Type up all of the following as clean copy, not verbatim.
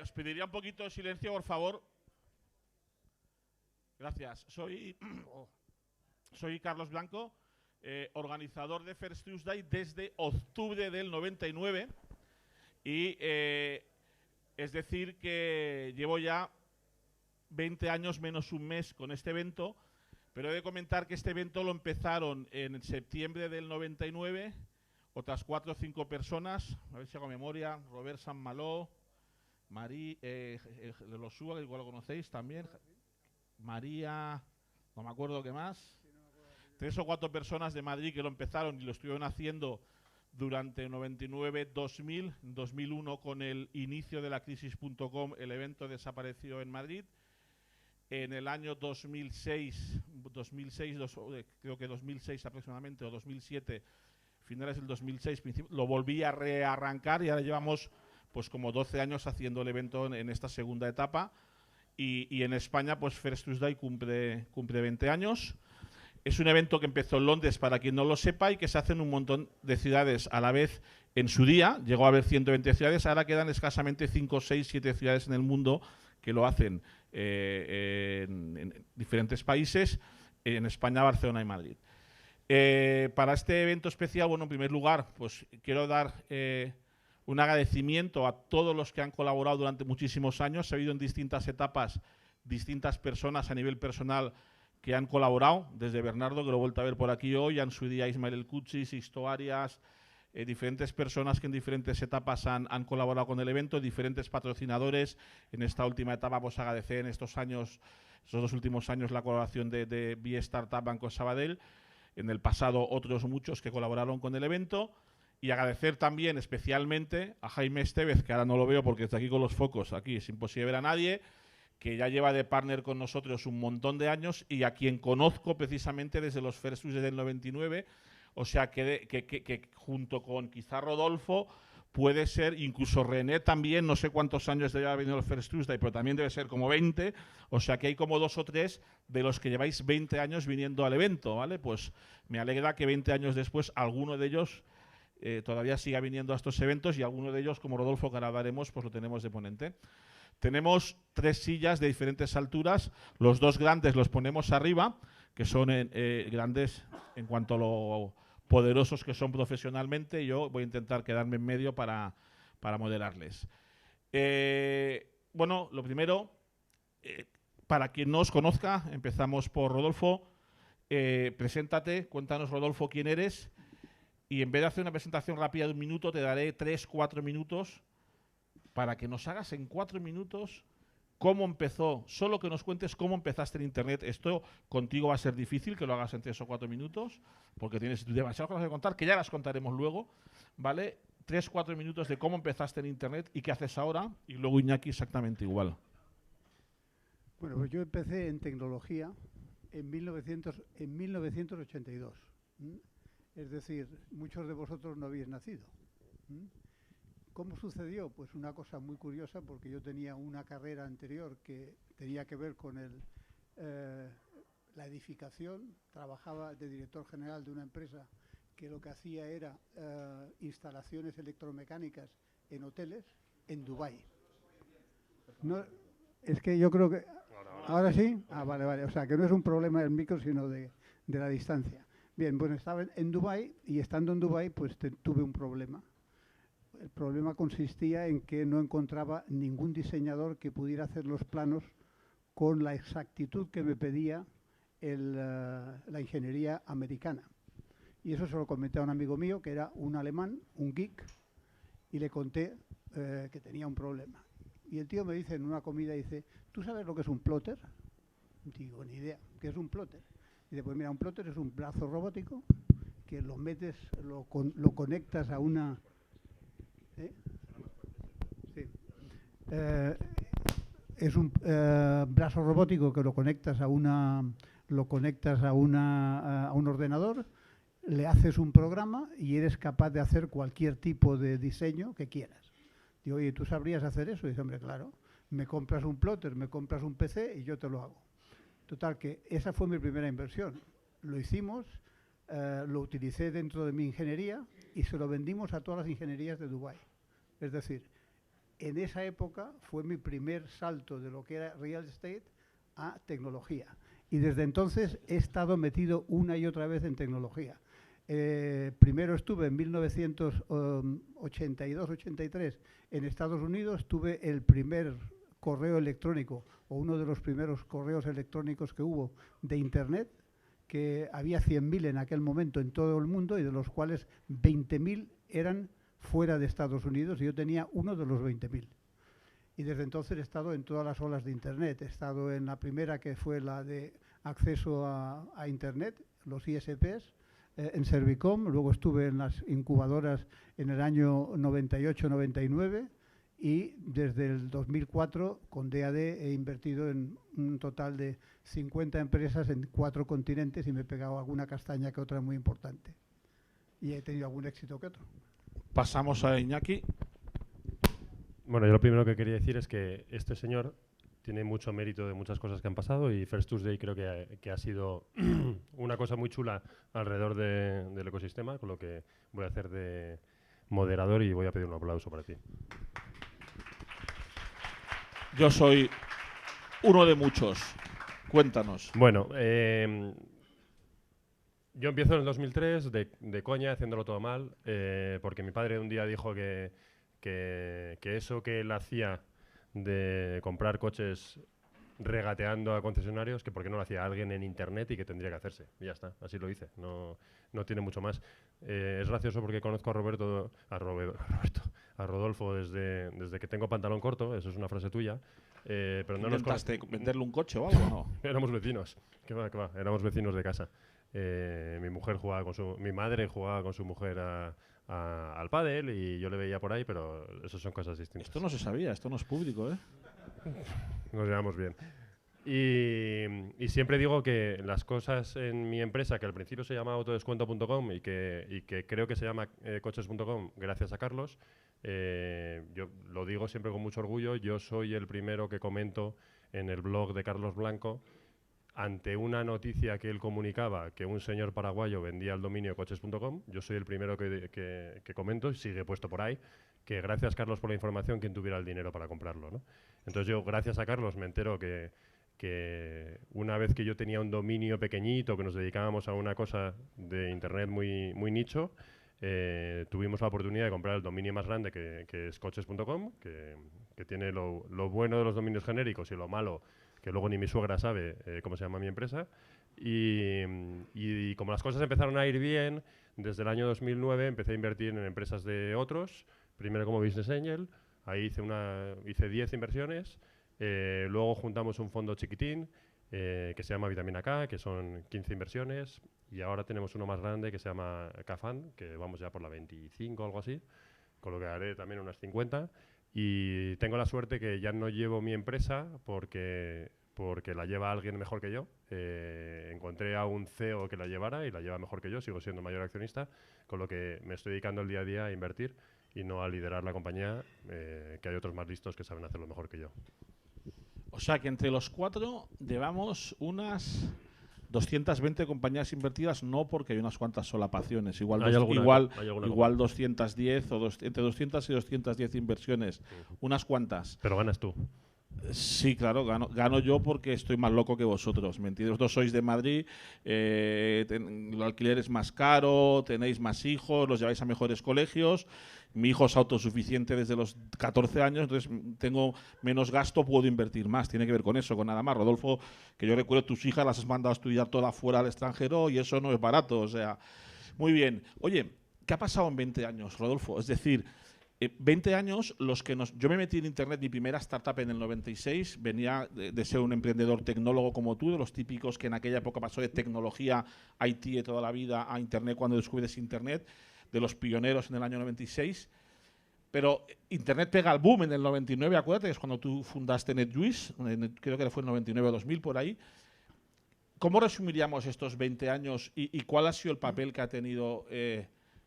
Os pediría un poquito de silencio, por favor. Gracias. Soy Carlos Blanco, organizador de First Tuesday desde octubre del 99. Y es decir que llevo ya 20 años menos un mes con este evento, pero he de comentar que este evento lo empezaron en septiembre del 99, otras 4 o 5 personas, a ver si hago memoria, Robert San Maló, María de los Súa, que igual lo conocéis también, María, no me acuerdo qué más, 3 o 4 personas de Madrid que lo empezaron y lo estuvieron haciendo durante 99, 2000, 2001 con el inicio de la crisis.com, el evento desapareció en Madrid. En el año 2006, creo que 2006 aproximadamente, o 2007, finales del 2006, lo volví a rearrancar y ahora llevamos pues como 12 años haciendo el evento en esta segunda etapa. Y en España, pues First Tuesday cumple 20 años. Es un evento que empezó en Londres, para quien no lo sepa, y que se hace en un montón de ciudades a la vez en su día. Llegó a haber 120 ciudades, ahora quedan escasamente 5, 6, 7 ciudades en el mundo que lo hacen en diferentes países, en España, Barcelona y Madrid. Para este evento especial, bueno, en primer lugar, pues quiero dar un agradecimiento a todos los que han colaborado durante muchísimos años. Ha habido en distintas etapas distintas personas a nivel personal que han colaborado, desde Bernardo, que lo he vuelto a ver por aquí hoy, en su día Ismael El Cuchi, Sixto Arias, diferentes personas que en diferentes etapas han colaborado con el evento, diferentes patrocinadores. En esta última etapa, pues agradecer en estos años, estos 2 últimos años, la colaboración de Be Startup Banco Sabadell. En el pasado, otros muchos que colaboraron con el evento. Y agradecer también especialmente a Jaime Estevez, que ahora no lo veo porque está aquí con los focos, aquí es imposible ver a nadie, que ya lleva de partner con nosotros un montón de años y a quien conozco precisamente desde los First Tuesday del 99, o sea que junto con quizá Rodolfo puede ser, incluso René también, no sé cuántos años debe haber venido los First Tuesday, pero también debe ser como 20, o sea que hay como 2 o 3 de los que lleváis 20 años viniendo al evento, ¿vale? Pues me alegra que 20 años después alguno de ellos todavía siga viniendo a estos eventos y alguno de ellos, como Rodolfo, que ahora daremos, pues lo tenemos de ponente. Tenemos 3 sillas de diferentes alturas. Los 2 grandes los ponemos arriba, que son grandes en cuanto a lo poderosos que son profesionalmente. Yo voy a intentar quedarme en medio para moderarles. Bueno, lo primero, para quien no os conozca, empezamos por Rodolfo. Preséntate, cuéntanos, Rodolfo, quién eres. Y en vez de hacer una presentación rápida de 1 minuto, te daré 3, 4 minutos para que nos hagas en 4 minutos cómo empezó, solo que nos cuentes cómo empezaste en Internet. Esto contigo va a ser difícil que lo hagas en 3 o 4 minutos, porque tienes demasiadas cosas que contar, que ya las contaremos luego, ¿vale? 3 o 4 minutos de cómo empezaste en Internet y qué haces ahora, y luego Iñaki exactamente igual. Bueno, pues yo empecé en tecnología en 1982. Es decir, muchos de vosotros no habéis nacido. ¿Cómo sucedió? Pues una cosa muy curiosa, porque yo tenía una carrera anterior que tenía que ver con la edificación. Trabajaba de director general de una empresa que lo que hacía era instalaciones electromecánicas en hoteles en Dubái. No, es que yo creo que... ¿Ahora sí? Ah, vale, vale. O sea, que no es un problema del micro, sino de la distancia. Bien, bueno, estaba en Dubái y estando en Dubái pues tuve un problema. El problema consistía en que no encontraba ningún diseñador que pudiera hacer los planos con la exactitud que me pedía la ingeniería americana. Y eso se lo comenté a un amigo mío que era un alemán, un geek, y le conté que tenía un problema. Y el tío me dice en una comida, dice, ¿tú sabes lo que es un plotter? Digo, ni idea. ¿Qué es un plotter? Dice, pues mira, un plotter es un brazo robótico que lo metes, lo conectas a una... Sí. Es un brazo robótico que lo conectas a un ordenador, le haces un programa y eres capaz de hacer cualquier tipo de diseño que quieras. Digo, oye, ¿tú sabrías hacer eso? Y dice, hombre, claro, me compras un plotter, me compras un PC y yo te lo hago. Total, que esa fue mi primera inversión. Lo hicimos, lo utilicé dentro de mi ingeniería y se lo vendimos a todas las ingenierías de Dubái. Es decir, en esa época fue mi primer salto de lo que era real estate a tecnología. Y desde entonces he estado metido una y otra vez en tecnología. Primero estuve en 1982-83 en Estados Unidos, tuve el primer correo electrónico, o uno de los primeros correos electrónicos que hubo de Internet, que había 100.000 en aquel momento en todo el mundo, y de los cuales 20.000 eran fuera de Estados Unidos, y yo tenía uno de los 20.000. Y desde entonces he estado en todas las olas de Internet. He estado en la primera, que fue la de acceso a Internet, los ISPs, en Servicom. Luego estuve en las incubadoras en el año 98-99, y desde el 2004 con DAD he invertido en un total de 50 empresas en 4 continentes, y me he pegado alguna castaña que otra muy importante. Y he tenido algún éxito que otro. Pasamos a Iñaki. Bueno, yo lo primero que quería decir es que este señor tiene mucho mérito de muchas cosas que han pasado, y First Tuesday creo que ha sido una cosa muy chula alrededor del ecosistema, con lo que voy a hacer de moderador y voy a pedir un aplauso para ti. Yo soy uno de muchos. Cuéntanos. Bueno, yo empiezo en el 2003 de coña, haciéndolo todo mal, porque mi padre un día dijo que eso que él hacía de comprar coches regateando a concesionarios, que por qué no lo hacía alguien en internet y que tendría que hacerse. Y ya está, así lo hice, no tiene mucho más. Es gracioso porque conozco a Rodolfo desde que tengo pantalón corto, eso es una frase tuya. Pero no ¿Intentaste venderle un coche o algo? No. Éramos vecinos, que va, éramos vecinos de casa. Mi madre jugaba con su mujer al pádel, y yo le veía por ahí, pero eso son cosas distintas. Esto no se sabía, esto no es público, ¿eh? Nos llevamos bien. Y siempre digo que las cosas en mi empresa, que al principio se llamaba autodescuento.com y que creo que se llama coches.com gracias a Carlos, yo lo digo siempre con mucho orgullo. Yo soy el primero que comento en el blog de Carlos Blanco, ante una noticia que él comunicaba que un señor paraguayo vendía el dominio coches.com, yo soy el primero que comento, y sigue puesto por ahí, que gracias, Carlos, por la información, quien tuviera el dinero para comprarlo, ¿no? Entonces yo, gracias a Carlos, me entero que una vez que yo tenía un dominio pequeñito, que nos dedicábamos a una cosa de internet muy, muy nicho, tuvimos la oportunidad de comprar el dominio más grande, que es coches.com, que tiene lo bueno de los dominios genéricos y lo malo, que luego ni mi suegra sabe cómo se llama mi empresa. Y como las cosas empezaron a ir bien, desde el año 2009 empecé a invertir en empresas de otros, primero como Business Angel, ahí hice 10 inversiones, luego juntamos un fondo chiquitín que se llama Vitamina K, que son 15 inversiones, y ahora tenemos uno más grande que se llama K-Fund, que vamos ya por la 25 o algo así, con lo que haré también unas 50. Y tengo la suerte que ya no llevo mi empresa porque la lleva alguien mejor que yo. Encontré a un CEO que la llevara y la lleva mejor que yo, sigo siendo mayor accionista, con lo que me estoy dedicando el día a día a invertir y no a liderar la compañía, que hay otros más listos que saben hacerlo mejor que yo. O sea que entre los 4 llevamos unas 220 compañías invertidas, no porque hay unas cuantas solapaciones, igual 210 o entre 200 y 210 inversiones, unas cuantas. Pero ganas tú. Sí, claro, gano yo porque estoy más loco que vosotros. ¿Me entiendes? Vosotros sois de Madrid, el alquiler es más caro, tenéis más hijos, los lleváis a mejores colegios. Mi hijo es autosuficiente desde los 14 años, entonces tengo menos gasto, puedo invertir más. Tiene que ver con eso, con nada más. Rodolfo, que yo recuerdo, tus hijas las has mandado a estudiar toda fuera al extranjero y eso no es barato. O sea, muy bien. Oye, ¿qué ha pasado en 20 años, Rodolfo? Es decir, 20 años yo me metí en Internet, mi primera startup en el 96, venía de ser un emprendedor tecnólogo como tú, de los típicos que en aquella época pasó de tecnología, IT de toda la vida, a Internet cuando descubres Internet, de los pioneros en el año 96. Pero Internet pega el boom en el 99, acuérdate, que es cuando tú fundaste NetJuice, creo que fue el 99 o 2000 por ahí. ¿Cómo resumiríamos estos 20 años y cuál ha sido el papel que ha tenido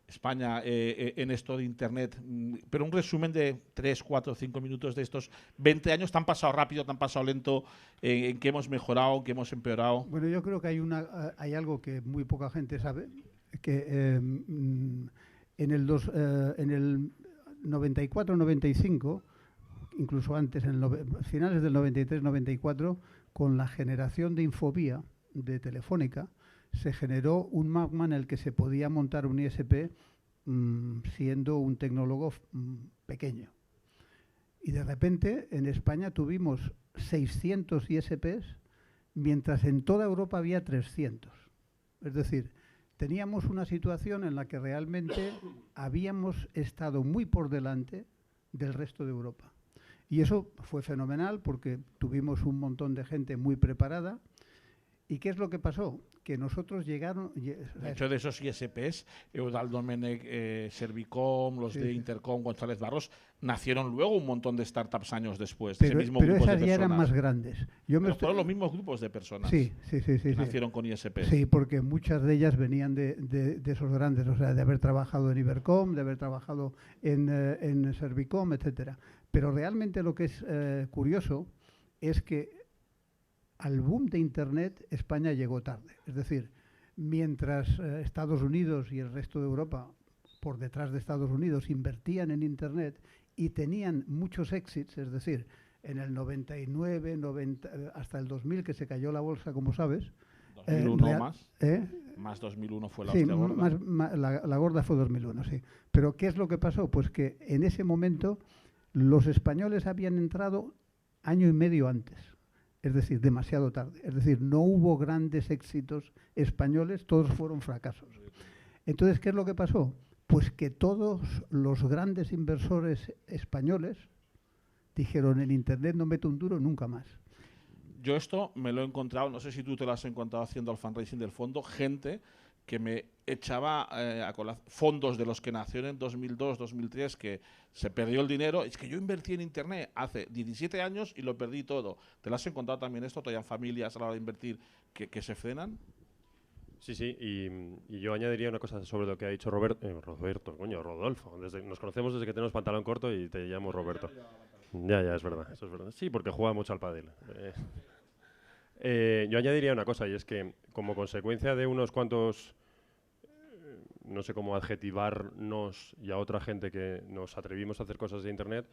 España en esto de Internet? Pero un resumen de 3, 4, 5 minutos de estos 20 años. ¿Te han pasado rápido, te han pasado lento? ¿En qué hemos mejorado, en qué hemos empeorado? Bueno, yo creo que hay algo que muy poca gente sabe, que en el 94-95, incluso antes, en finales del 93-94, con la generación de Infobía de Telefónica, se generó un magma en el que se podía montar un ISP siendo un tecnólogo pequeño. Y de repente en España tuvimos 600 ISPs, mientras en toda Europa había 300. Es decir, teníamos una situación en la que realmente habíamos estado muy por delante del resto de Europa. Y eso fue fenomenal porque tuvimos un montón de gente muy preparada. ¿Y qué es lo que pasó? Que nosotros llegaron... De hecho, de esos ISPs, Eudald Domenech, Servicom, los de Intercom, González Barros, nacieron luego un montón de startups años después. Pero, ese mismo pero grupo esas de ya eran personas. más grandes. Fueron los mismos grupos de personas sí, que nacieron con ISPs. Sí, porque muchas de ellas venían de esos grandes, o sea, de haber trabajado en Ibercom, de haber trabajado en Servicom, etcétera. Pero realmente lo que es curioso es que al boom de Internet España llegó tarde. Es decir, mientras Estados Unidos y el resto de Europa, por detrás de Estados Unidos, invertían en Internet y tenían muchos éxitos, es decir, en el 99, 90, hasta el 2000, que se cayó la bolsa, como sabes. 2001 más. Más 2001 fue la sí, hostia gorda. La gorda fue 2001, sí. Pero ¿qué es lo que pasó? Pues que en ese momento los españoles habían entrado año y medio antes. Es decir, demasiado tarde. Es decir, no hubo grandes éxitos españoles, todos fueron fracasos. Entonces, ¿qué es lo que pasó? Pues que todos los grandes inversores españoles dijeron, en Internet no meto un duro nunca más. Yo esto me lo he encontrado, no sé si tú te lo has encontrado haciendo el fundraising del fondo, gente que me echaba fondos de los que nacieron en 2002, 2003, que se perdió el dinero. Es que yo invertí en Internet hace 17 años y lo perdí todo. ¿Te lo has encontrado también esto? ¿Todavía familias a la hora de invertir que se frenan? Sí, sí, y yo añadiría una cosa sobre lo que ha dicho Rodolfo. Nos conocemos desde que tenemos pantalón corto y te llamo Roberto. Ya, es verdad, eso es verdad. Sí, porque juega mucho al pádel. Yo añadiría una cosa, y es que como consecuencia de unos cuantos, no sé cómo adjetivarnos y a otra gente que nos atrevimos a hacer cosas de Internet,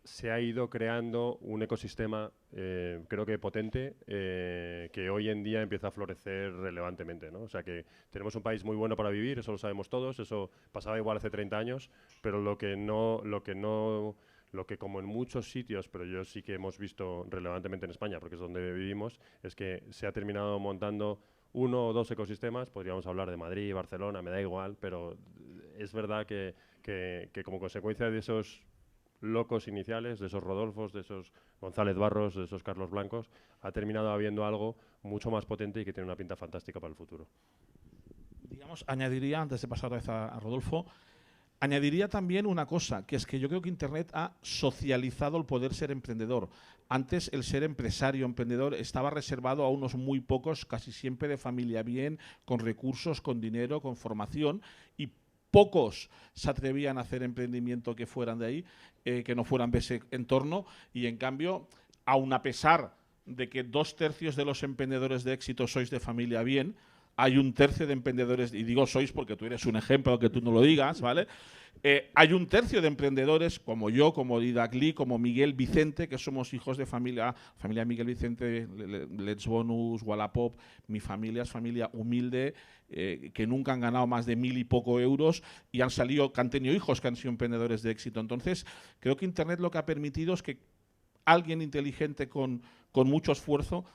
se ha ido creando un ecosistema, creo que potente, que hoy en día empieza a florecer relevantemente, ¿no? O sea que tenemos un país muy bueno para vivir, eso lo sabemos todos, eso pasaba igual hace 30 años, pero lo que como en muchos sitios, pero yo sí que hemos visto relevantemente en España, porque es donde vivimos, es que se ha terminado montando uno o dos ecosistemas, podríamos hablar de Madrid, Barcelona, me da igual, pero es verdad que como consecuencia de esos locos iniciales, de esos Rodolfos, de esos González Barros, de esos Carlos Blancos, ha terminado habiendo algo mucho más potente y que tiene una pinta fantástica para el futuro. Digamos, añadiría, antes de pasar otra vez a Rodolfo, añadiría también una cosa, que es que yo creo que Internet ha socializado el poder ser emprendedor. Antes el ser empresario, emprendedor, estaba reservado a unos muy pocos, casi siempre de familia bien, con recursos, con dinero, con formación, y pocos se atrevían a hacer emprendimiento que fueran de ahí, que no fueran de ese entorno, y en cambio, aun a pesar de que 2/3 de los emprendedores de éxito sois de familia bien, hay 1/3 de emprendedores, y digo sois porque tú eres un ejemplo, aunque tú no lo digas, ¿vale? Hay 1/3 de emprendedores como yo, como Didacli, como Miguel Vicente, que somos hijos de familia Miguel Vicente, Let's Bonus, Wallapop. Mi familia es familia humilde, que nunca han ganado más de 1000 y poco euros y han tenido hijos que han sido emprendedores de éxito. Entonces, creo que Internet lo que ha permitido es que alguien inteligente con mucho esfuerzo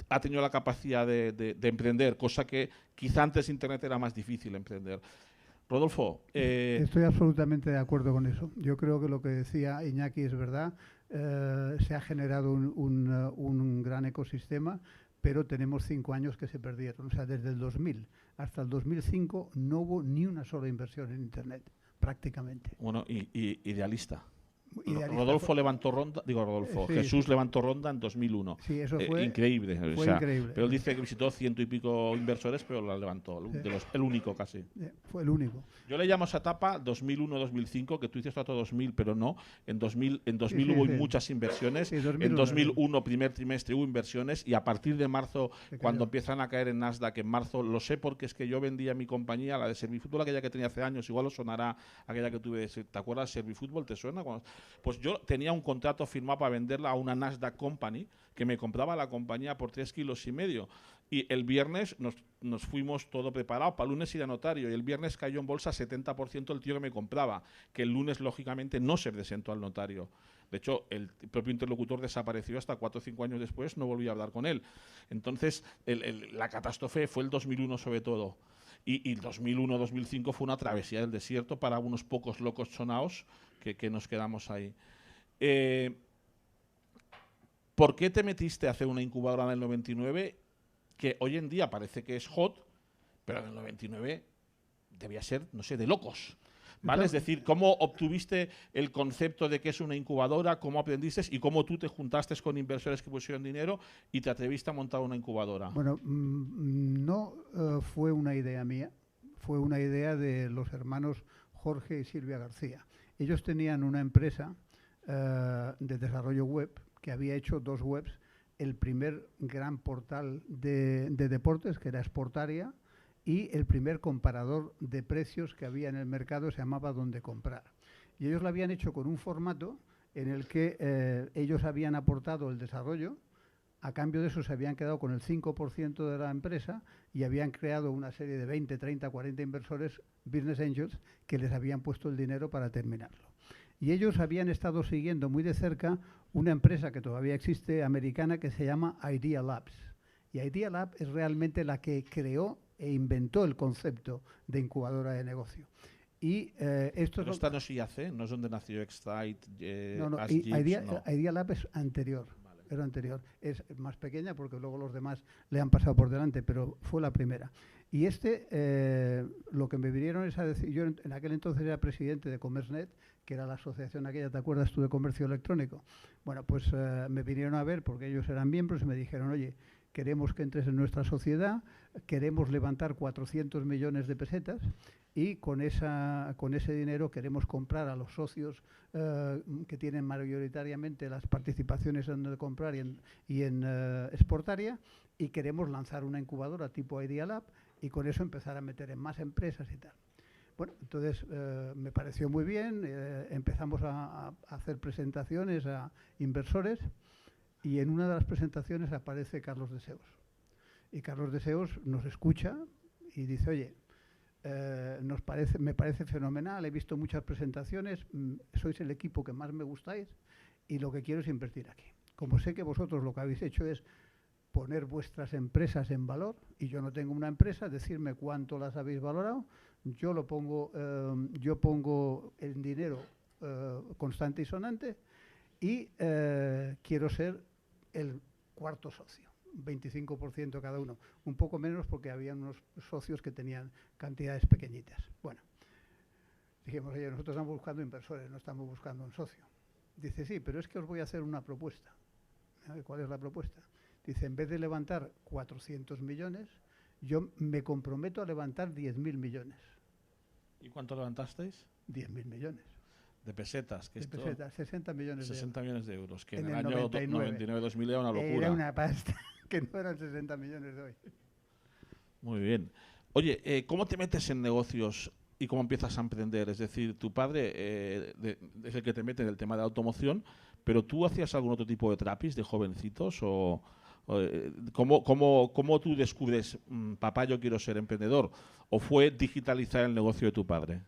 ha tenido la capacidad de emprender, cosa que quizá antes Internet era más difícil emprender. Rodolfo. Estoy absolutamente de acuerdo con eso. Yo creo que lo que decía Iñaki es verdad. Se ha generado un gran ecosistema, pero tenemos 5 años que se perdieron. O sea, desde el 2000 hasta el 2005 no hubo ni una sola inversión en Internet, prácticamente. Bueno, idealista. Idealista. Rodolfo levantó ronda, Jesús levantó ronda en 2001. Sí, eso fue increíble. Increíble. Pero él dice que visitó 100 y pico inversores, pero la levantó, el único casi. Fue el único. Yo le llamo a esa etapa 2001-2005, que tú dices hasta 2000, pero no. En 2000 hubo muchas inversiones. Sí, 2001, en 2001, primer trimestre, hubo inversiones, y a partir de marzo, cuando empiezan a caer en Nasdaq, en marzo, lo sé porque es que yo vendía mi compañía, la de Servifútbol, aquella que tenía hace años, igual os sonará aquella que tuve. ¿Te acuerdas de Servifútbol? ¿Te suena? Pues yo tenía un contrato firmado para venderla a una Nasdaq Company, que me compraba la compañía por 3,5 kilos. Y el viernes nos fuimos todo preparado para el lunes ir a notario. Y el viernes cayó en bolsa 70% el tío que me compraba, que el lunes, lógicamente, no se presentó al notario. De hecho, el propio interlocutor desapareció hasta 4 o 5 años después, no volví a hablar con él. Entonces, la catástrofe fue el 2001 sobre todo. Y 2001-2005 fue una travesía del desierto para unos pocos locos sonaos que nos quedamos ahí. ¿Por qué te metiste a hacer una incubadora en el 99 que hoy en día parece que es hot, pero en el 99 debía ser, no sé, de locos? ¿Vale? Es decir, ¿cómo obtuviste el concepto de que es una incubadora? ¿Cómo aprendiste? ¿Y cómo tú te juntaste con inversores que pusieron dinero y te atreviste a montar una incubadora? Bueno, no fue una idea mía, fue una idea de los hermanos Jorge y Silvia García. Ellos tenían una empresa de desarrollo web que había hecho 2 webs. El primer gran portal de deportes, que era Sportaria, y el primer comparador de precios que había en el mercado se llamaba Donde Comprar. Y ellos lo habían hecho con un formato en el que ellos habían aportado el desarrollo, a cambio de eso se habían quedado con el 5% de la empresa y habían creado una serie de 20, 30, 40 inversores, business angels, que les habían puesto el dinero para terminarlo. Y ellos habían estado siguiendo muy de cerca una empresa que todavía existe, americana, que se llama Idea Labs. Y Idea Lab es realmente la que creó e inventó el concepto de incubadora de negocio. Y esto pero esta no es IAC, no es donde nació Excite. No, Idea Lab es anterior. Vale. Era anterior. Es más pequeña porque luego los demás le han pasado por delante, pero fue la primera. Y lo que me vinieron es a decir, yo en aquel entonces era presidente de CommerceNet, que era la asociación aquella, ¿te acuerdas tú, de comercio electrónico? Bueno, pues me vinieron a ver porque ellos eran miembros y me dijeron, oye, queremos que entres en nuestra sociedad, queremos levantar 400 millones de pesetas y con ese dinero queremos comprar a los socios que tienen mayoritariamente las participaciones en Donde Comprar y en Sportaria, y queremos lanzar una incubadora tipo Idea Lab y con eso empezar a meter en más empresas y tal. Bueno, entonces me pareció muy bien, empezamos a hacer presentaciones a inversores y en una de las presentaciones aparece Carlos Deseos. Y Carlos Deseos nos escucha y dice, oye, me parece fenomenal, he visto muchas presentaciones, sois el equipo que más me gustáis y lo que quiero es invertir aquí. Como sé que vosotros lo que habéis hecho es poner vuestras empresas en valor y yo no tengo una empresa, decirme cuánto las habéis valorado, yo pongo el dinero constante y sonante y quiero ser el cuarto socio, 25% cada uno, un poco menos porque había unos socios que tenían cantidades pequeñitas. Bueno, dijimos, oye, nosotros estamos buscando inversores, no estamos buscando un socio. Dice, sí, pero es que os voy a hacer una propuesta. ¿Cuál es la propuesta? Dice, en vez de levantar 400 millones, yo me comprometo a levantar 10.000 millones. ¿Y cuánto levantasteis? 10.000 millones. De pesetas. Que de pesetas, 60 millones 60 millones de euros, que en el año 99-2000 era una locura. Era una pasta, que no eran 60 millones de hoy. Muy bien. Oye, ¿cómo te metes en negocios y cómo empiezas a emprender? Es decir, tu padre es el que te mete en el tema de automoción, pero ¿tú hacías algún otro tipo de trapis de jovencitos? ¿Cómo tú descubres, papá, yo quiero ser emprendedor? ¿O fue digitalizar el negocio de tu padre?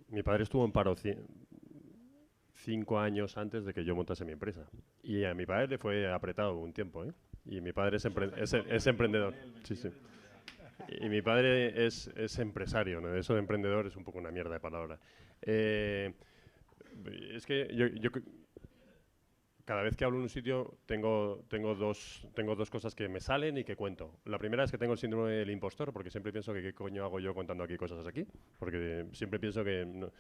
Mi padre estuvo en paro 5 años antes de que yo montase mi empresa. Y a mi padre le fue apretado un tiempo, ¿eh? Y mi padre es emprendedor. Sí, sí. Y mi padre es empresario, ¿no? Eso de emprendedor es un poco una mierda de palabra. Es que yo cada vez que hablo en un sitio tengo dos cosas que me salen y que cuento. La primera es que tengo el síndrome del impostor, porque siempre pienso que qué coño hago yo contando aquí cosas aquí, porque siempre pienso que no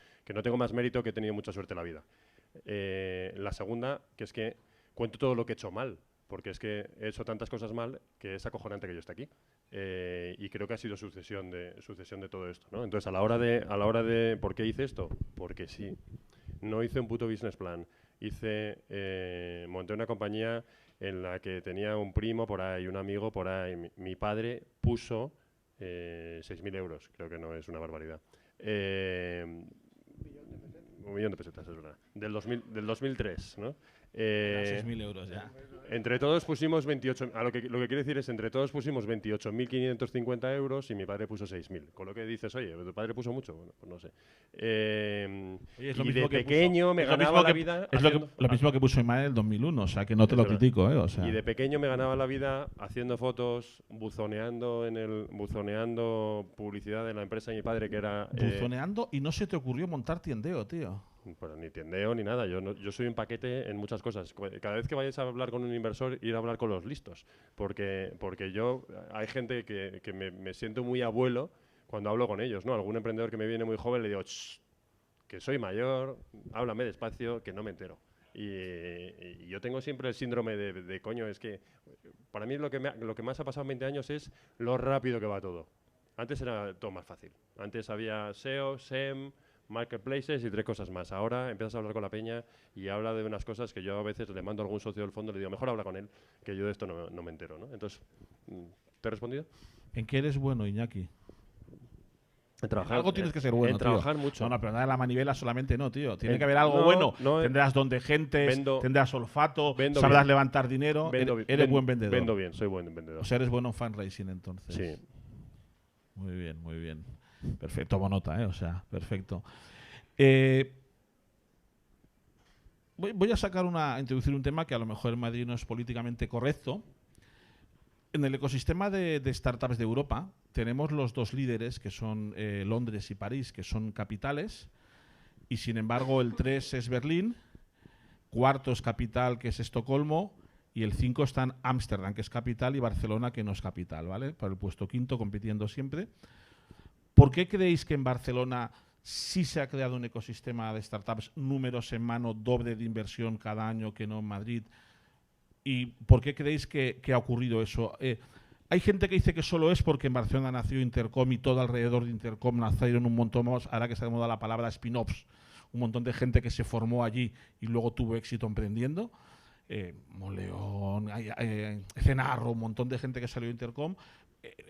tengo más mérito, que he tenido mucha suerte en la vida. La segunda, que es que cuento todo lo que he hecho mal, porque es que he hecho tantas cosas mal que es acojonante que yo esté aquí. Y creo que ha sido sucesión de todo esto, ¿no? Entonces, a la hora de ¿por qué hice esto? Porque sí. No hice un puto business plan. Monté una compañía en la que tenía un primo por ahí, un amigo por ahí. Mi padre puso 6.000 euros, creo que no es una barbaridad. 1 millón de pesetas, es verdad. Del 2003, ¿no? 6.000 euros ya. Entre todos pusimos 28, lo que quiere decir es, entre todos pusimos 28.550 euros y mi padre puso 6.000. Con lo que dices, oye, ¿tu padre puso mucho? Bueno, pues no sé. Oye, es lo Y mismo de que pequeño me ganaba la vida... Es lo mismo que puso Imael en el 2001, o sea, que no te lo critico, o sea. Y de pequeño me ganaba la vida haciendo fotos, buzoneando publicidad de la empresa de mi padre, que era... Buzoneando, y no se te ocurrió montar tiendeo, tío. Bueno, ni tiendeo ni nada. Yo soy un paquete en muchas cosas. Cada vez que vayáis a hablar con un inversor, ir a hablar con los listos. Porque hay gente que me siento muy abuelo cuando hablo con ellos, ¿no? Algún emprendedor que me viene muy joven le digo, que soy mayor, háblame despacio, que no me entero. Y yo tengo siempre el síndrome de coño, es que para mí lo que más ha pasado en 20 años es lo rápido que va todo. Antes era todo más fácil. Antes había SEO, SEM, marketplaces y 3 cosas más. Ahora empiezas a hablar con la peña y habla de unas cosas que yo a veces le mando a algún socio del fondo y le digo, mejor habla con él, que yo de esto no me entero, ¿no? Entonces, ¿te he respondido? ¿En qué eres bueno, Iñaki? Trabajar, algo tienes que ser bueno, tío. Trabajar mucho. No, pero nada de la manivela solamente no, tío. Tiene que haber algo bueno. Tendrás don de gentes, tendrás olfato, sabrás levantar dinero. Eres buen vendedor. Vendo bien, soy buen vendedor. O sea, eres bueno en fundraising, entonces. Sí. Muy bien, muy bien. Perfecto, tomo nota, o sea, perfecto. Voy a introducir un tema que a lo mejor en Madrid no es políticamente correcto. En el ecosistema de startups de Europa tenemos los 2 líderes, que son Londres y París, que son capitales, y sin embargo el 3 es Berlín, 4 es capital, que es Estocolmo, y el 5 está en Ámsterdam, que es capital, y Barcelona, que no es capital, ¿vale? Para el puesto 5, compitiendo siempre. ¿Por qué creéis que en Barcelona sí se ha creado un ecosistema de startups, números en mano, doble de inversión cada año que no en Madrid? ¿Y por qué creéis que ha ocurrido eso? Hay gente que dice que solo es porque en Barcelona nació Intercom y todo alrededor de Intercom nacieron un montón más, ahora que está de moda la palabra spin-offs, un montón de gente que se formó allí y luego tuvo éxito emprendiendo. Moleón, Cenarro, un montón de gente que salió de Intercom.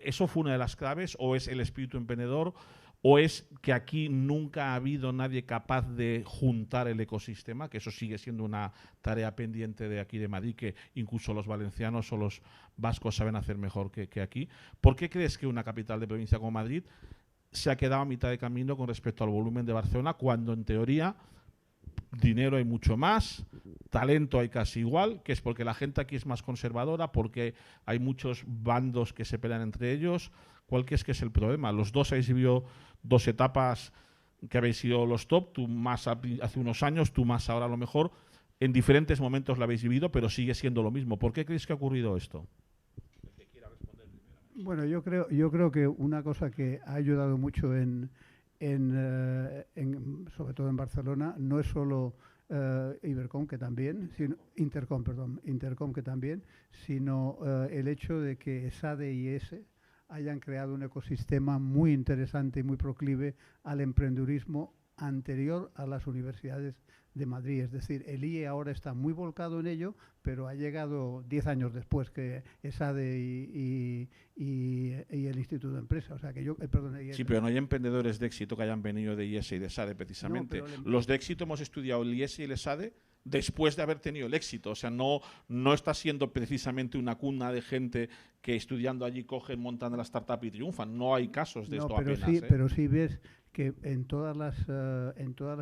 ¿Eso fue una de las claves o es el espíritu emprendedor o es que aquí nunca ha habido nadie capaz de juntar el ecosistema, que eso sigue siendo una tarea pendiente de aquí de Madrid, que incluso los valencianos o los vascos saben hacer mejor que aquí? ¿Por qué crees que una capital de provincia como Madrid se ha quedado a mitad de camino con respecto al volumen de Barcelona, cuando en teoría dinero hay mucho más, talento hay casi igual, que es porque la gente aquí es más conservadora, porque hay muchos bandos que se pelean entre ellos? ¿Cuál crees que es el problema? Los dos habéis vivido 2 etapas que habéis sido los top, tú más hace unos años, tú más ahora a lo mejor, en diferentes momentos lo habéis vivido, pero sigue siendo lo mismo. ¿Por qué creéis que ha ocurrido esto? Bueno, yo creo que una cosa que ha ayudado mucho sobre todo en Barcelona, no es solo Intercom, que también, sino el hecho de que ESADE y ESE hayan creado un ecosistema muy interesante y muy proclive al emprendedurismo anterior a las universidades de Madrid. Es decir, el IE ahora está muy volcado en ello, pero ha llegado 10 años después que ESADE y el Instituto de Empresa. O sea, que sí, pero no hay emprendedores de éxito que hayan venido de IES y de ESADE precisamente. No, los de éxito hemos estudiado el IES y el ESADE después de haber tenido el éxito. O sea, no está siendo precisamente una cuna de gente que estudiando allí cogen, montan la startup y triunfan. No hay casos de esto pero apenas. Pero sí ves que en todas las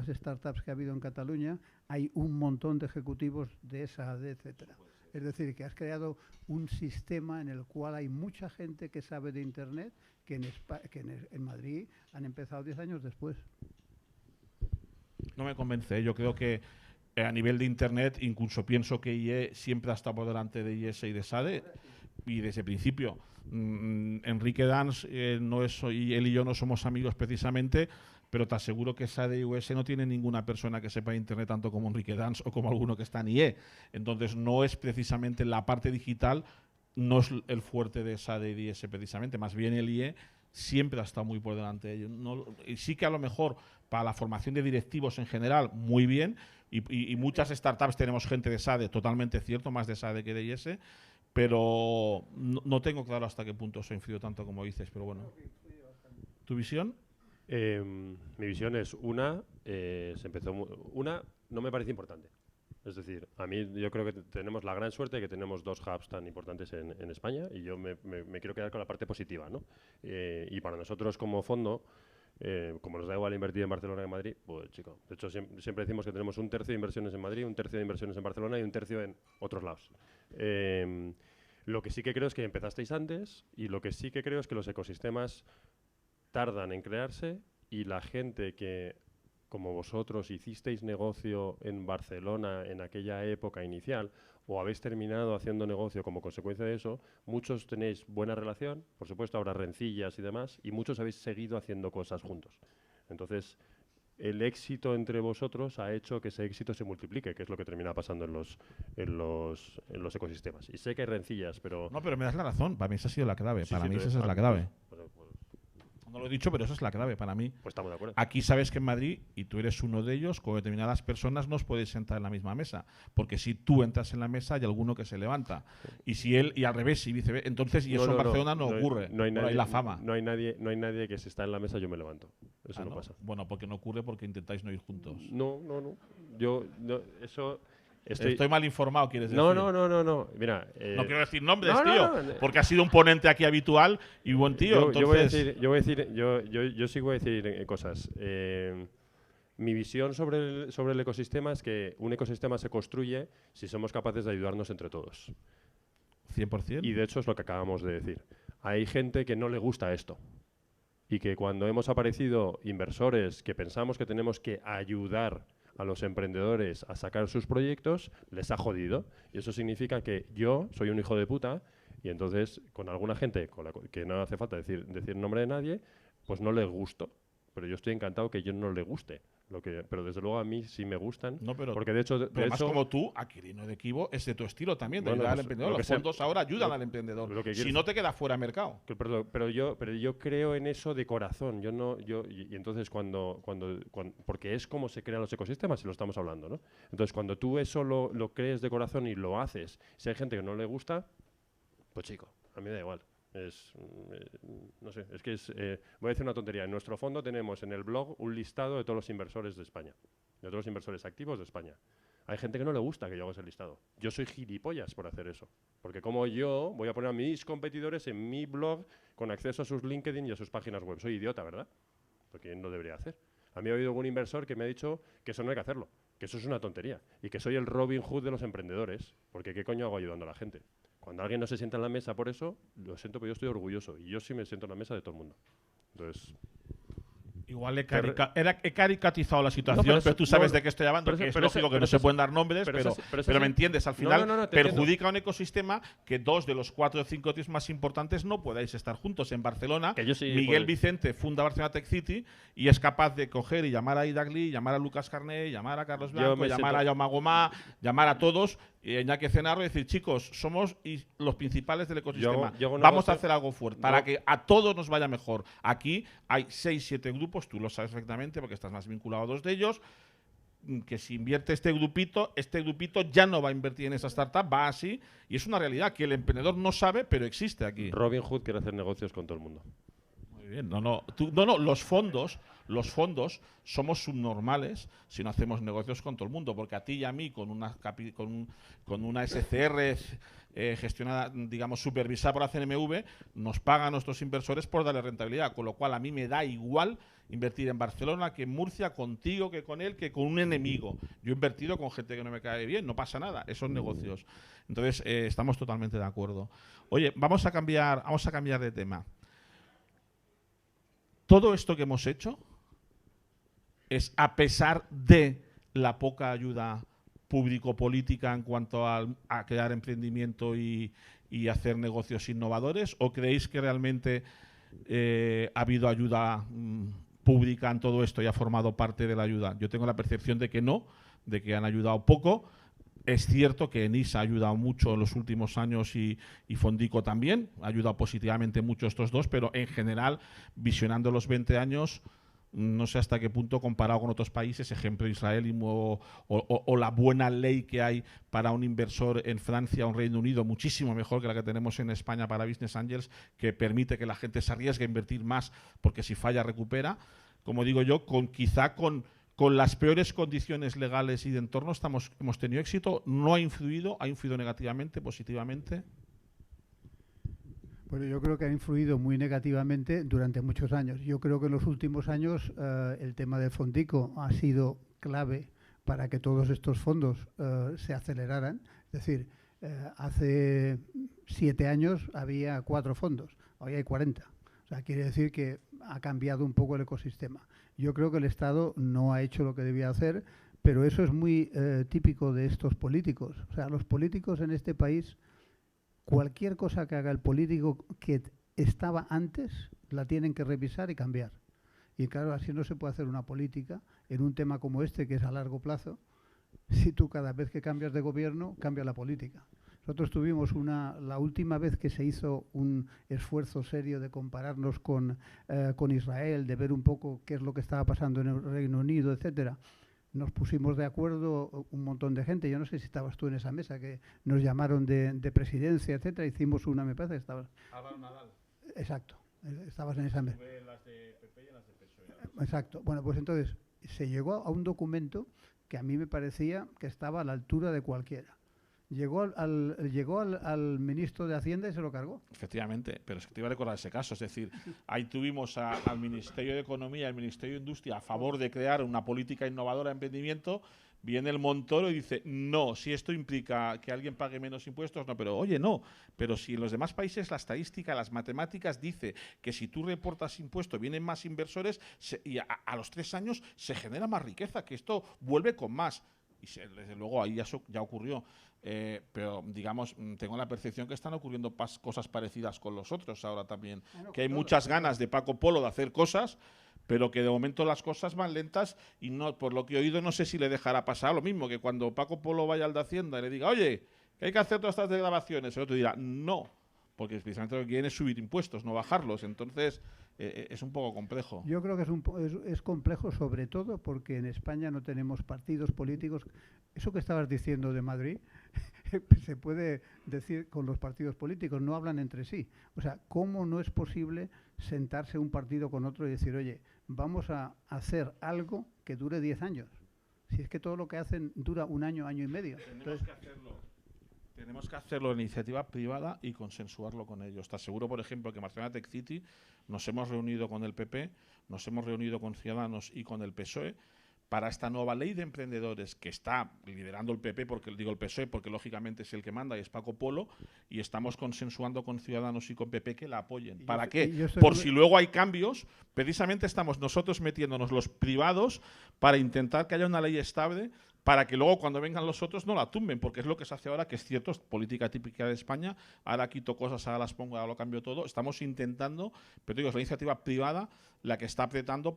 startups que ha habido en Cataluña hay un montón de ejecutivos de ESADE, etcétera. Es decir, que has creado un sistema en el cual hay mucha gente que sabe de Internet que en Madrid han empezado 10 años después. No me convence. Yo creo que a nivel de Internet, incluso pienso que IE siempre ha estado por delante de IES y de SADE, y desde el principio. Enrique Dans, él y yo no somos amigos precisamente, pero te aseguro que SADE y US no tiene ninguna persona que sepa Internet tanto como Enrique Dans o como alguno que está en IE. Entonces no es precisamente la parte digital, no es el fuerte de SADE y IES precisamente, más bien el IE siempre ha estado muy por delante de ellos. Y sí que a lo mejor para la formación de directivos en general, muy bien, y muchas startups tenemos gente de SADE, totalmente cierto, más de SADE que de IES, pero no tengo claro hasta qué punto eso ha influido tanto como dices, pero bueno. ¿Tu visión? Mi visión es una no me parece importante. Es decir, a mí yo creo que tenemos la gran suerte de que tenemos 2 hubs tan importantes en España y yo me quiero quedar con la parte positiva, ¿no? Y para nosotros como fondo, como nos da igual invertir en Barcelona que en Madrid, pues chico, de hecho siempre decimos que tenemos 1/3 de inversiones en Madrid, 1/3 de inversiones en Barcelona y 1/3 en otros lados. Lo que sí que creo es que empezasteis antes y lo que sí que creo es que los ecosistemas tardan en crearse y la gente que, como vosotros, hicisteis negocio en Barcelona en aquella época inicial o habéis terminado haciendo negocio como consecuencia de eso, muchos tenéis buena relación, por supuesto habrá rencillas y demás, y muchos habéis seguido haciendo cosas juntos. Entonces, el éxito entre vosotros ha hecho que ese éxito se multiplique, que es lo que termina pasando en los ecosistemas. Y sé que hay rencillas, pero... No, pero me das la razón. Para mí esa ha sido la clave. Sí, para sí, mí pero esa es la clave. Pues No lo he dicho, pero esa es la clave para mí. estamos de acuerdo. Aquí sabes que en Madrid, y tú eres uno de ellos, con determinadas personas no os podéis sentar en la misma mesa. Porque si tú entras en la mesa, hay alguno que se levanta. Y si él, y al revés, y viceversa. Entonces, y eso en Barcelona no ocurre. No hay Por ahí nadie, la fama. no hay nadie que si está en la mesa yo me levanto. Eso no ¿no? pasa. Bueno, porque no ocurre porque intentáis no ir juntos. No. Yo, no, eso... Estoy mal informado, quieres decir. No. Mira, no quiero decir nombres, no, tío. no. Porque ha sido un ponente aquí habitual y buen tío. Yo sí voy a decir cosas. Mi visión sobre el ecosistema es que un ecosistema se construye si somos capaces de ayudarnos entre todos. 100%. Y de hecho es lo que acabamos de decir. Hay gente que no le gusta esto. Y que cuando hemos aparecido inversores que pensamos que tenemos que ayudar a los emprendedores a sacar sus proyectos, les ha jodido. Y eso significa que yo soy un hijo de puta y entonces con alguna gente con la que no hace falta decir nombre de nadie, pues no les gusto. Pero yo estoy encantado que yo no le guste. Pero desde luego a mí sí me gustan. No, pero porque de hecho, además como tú, Aquilino de Equivo es de tu estilo también, de ayudar al emprendedor. Los fondos ahora ayudan al emprendedor. Si no te queda fuera de mercado. Pero yo creo en eso de corazón. Y entonces porque es como se crean los ecosistemas, si lo estamos hablando, ¿no? Entonces cuando tú eso lo crees de corazón y lo haces, si hay gente que no le gusta, pues chico, a mí me da igual. No sé, voy a decir una tontería. En nuestro fondo tenemos en el blog un listado de todos los inversores de España, de todos los inversores activos de España. Hay gente que no le gusta que yo haga ese listado. Yo soy gilipollas por hacer eso. Porque como yo voy a poner a mis competidores en mi blog con acceso a sus LinkedIn y a sus páginas web. Soy idiota, ¿verdad? Porque no debería hacer. A mí ha habido algún inversor que me ha dicho que eso no hay que hacerlo, que eso es una tontería y que soy el Robin Hood de los emprendedores. Porque ¿qué coño hago ayudando a la gente? Cuando alguien no se sienta en la mesa por eso, lo siento, pero yo estoy orgulloso. Y yo sí me siento en la mesa de todo el mundo. Entonces... Igual he caricatizado la situación, pero tú sabes de qué estoy hablando, que es lógico que no se pueden dar nombres, pero me entiendes, al final perjudica a un ecosistema que 2 de los 4 o 5 tíos más importantes no podáis estar juntos. En Barcelona, Miguel Vicente funda Barcelona Tech City y es capaz de coger y llamar a Idagli, llamar a Lucas Carné, llamar a Carlos Blanco, llamar a Jaume Gomá, llamar a todos, y Iñaki Cenarro y decir, chicos, somos los principales del ecosistema. Vamos a hacer algo fuerte para que a todos nos vaya mejor. Aquí hay 6-7 grupos, tú lo sabes perfectamente porque estás más vinculado a 2 de ellos, que si invierte este grupito ya no va a invertir en esa startup, va así, y es una realidad que el emprendedor no sabe, pero existe aquí. Robin Hood quiere hacer negocios con todo el mundo. Muy bien, los fondos somos subnormales si no hacemos negocios con todo el mundo, porque a ti y a mí con una SCR gestionada, digamos, supervisada por la CNMV, nos pagan nuestros inversores por darle rentabilidad, con lo cual a mí me da igual invertir en Barcelona que en Murcia, contigo, que con él, que con un enemigo. Yo he invertido con gente que no me cae bien, no pasa nada, esos negocios. Entonces, estamos totalmente de acuerdo. Oye, vamos a cambiar de tema. Todo esto que hemos hecho es a pesar de la poca ayuda público-política en cuanto a crear emprendimiento y hacer negocios innovadores, ¿o creéis que realmente ha habido ayuda pública en todo esto y ha formado parte de la ayuda? Yo tengo la percepción de que no, de que han ayudado poco. Es cierto que ENISA ha ayudado mucho en los últimos años y Fondico también, ha ayudado positivamente mucho estos dos, pero en general, visionando los 20 años, no sé hasta qué punto, comparado con otros países, ejemplo Israel o la buena ley que hay para un inversor en Francia o en Reino Unido, muchísimo mejor que la que tenemos en España para Business Angels, que permite que la gente se arriesgue a invertir más porque si falla recupera. como digo yo, quizá con las peores condiciones legales y de entorno hemos tenido éxito. ¿No ha influido negativamente, positivamente? Bueno, yo creo que ha influido muy negativamente durante muchos años. Yo creo que en los últimos años el tema del Fondico ha sido clave para que todos estos fondos se aceleraran. Es decir, hace 7 años había 4 fondos, hoy hay 40. O sea, quiere decir que ha cambiado un poco el ecosistema. Yo creo que el Estado no ha hecho lo que debía hacer, pero eso es muy típico de estos políticos. O sea, los políticos en este país, cualquier cosa que haga el político que estaba antes, la tienen que revisar y cambiar. Y claro, así no se puede hacer una política en un tema como este, que es a largo plazo, si tú cada vez que cambias de gobierno, cambia la política. Nosotros tuvimos la última vez que se hizo un esfuerzo serio de compararnos con Israel, de ver un poco qué es lo que estaba pasando en el Reino Unido, etcétera. Nos pusimos de acuerdo un montón de gente. Yo no sé si estabas tú en esa mesa, que nos llamaron de presidencia, etcétera. Hicimos una, me parece que estabas. Álvaro Nadal. Exacto, estabas en esa mesa. Las de PP y las de PSOE. Exacto. Bueno, pues entonces se llegó a un documento que a mí me parecía que estaba a la altura de cualquiera. Llegó al ministro de Hacienda y se lo cargó. Efectivamente, pero es que te iba a recordar ese caso. Es decir, ahí tuvimos al Ministerio de Economía y al Ministerio de Industria a favor de crear una política innovadora de emprendimiento. Viene el Montoro y dice, no, si esto implica que alguien pague menos impuestos, no, pero oye, no. Pero si en los demás países la estadística, las matemáticas dice que si tú reportas impuestos vienen más inversores y a los 3 años se genera más riqueza, que esto vuelve con más. Y desde luego ahí ya ocurrió. Pero digamos, tengo la percepción que están ocurriendo cosas parecidas con los otros ahora también. Bueno, que hay muchas ganas de Paco Polo de hacer cosas, pero que de momento las cosas van lentas y no, por lo que he oído no sé si le dejará pasar lo mismo, que cuando Paco Polo vaya al de Hacienda y le diga, oye, que hay que hacer todas estas degradaciones, el otro dirá, no, porque precisamente lo que quieren es subir impuestos, no bajarlos. Entonces es un poco complejo. Yo creo que es complejo, sobre todo porque en España no tenemos partidos políticos. Eso que estabas diciendo de Madrid se puede decir con los partidos políticos, no hablan entre sí. O sea, ¿cómo no es posible sentarse un partido con otro y decir, oye, vamos a hacer algo que dure 10 años? Si es que todo lo que hacen dura 1 año, año y medio. Tenemos que hacerlo en iniciativa privada y consensuarlo con ellos. Te aseguro, por ejemplo, que en Barcelona Tech City nos hemos reunido con el PP, nos hemos reunido con Ciudadanos y con el PSOE para esta nueva ley de emprendedores que está liderando el PP, porque digo el PSOE, porque lógicamente es el que manda y es Paco Polo, y estamos consensuando con Ciudadanos y con PP que la apoyen. ¿Para qué? Por si luego hay cambios, precisamente estamos nosotros metiéndonos los privados para intentar que haya una ley estable, para que luego cuando vengan los otros no la tumben, porque es lo que se hace ahora, que es cierto, es política típica de España, ahora quito cosas, ahora las pongo, ahora lo cambio todo. Estamos intentando, pero digo, es la iniciativa privada la que está apretando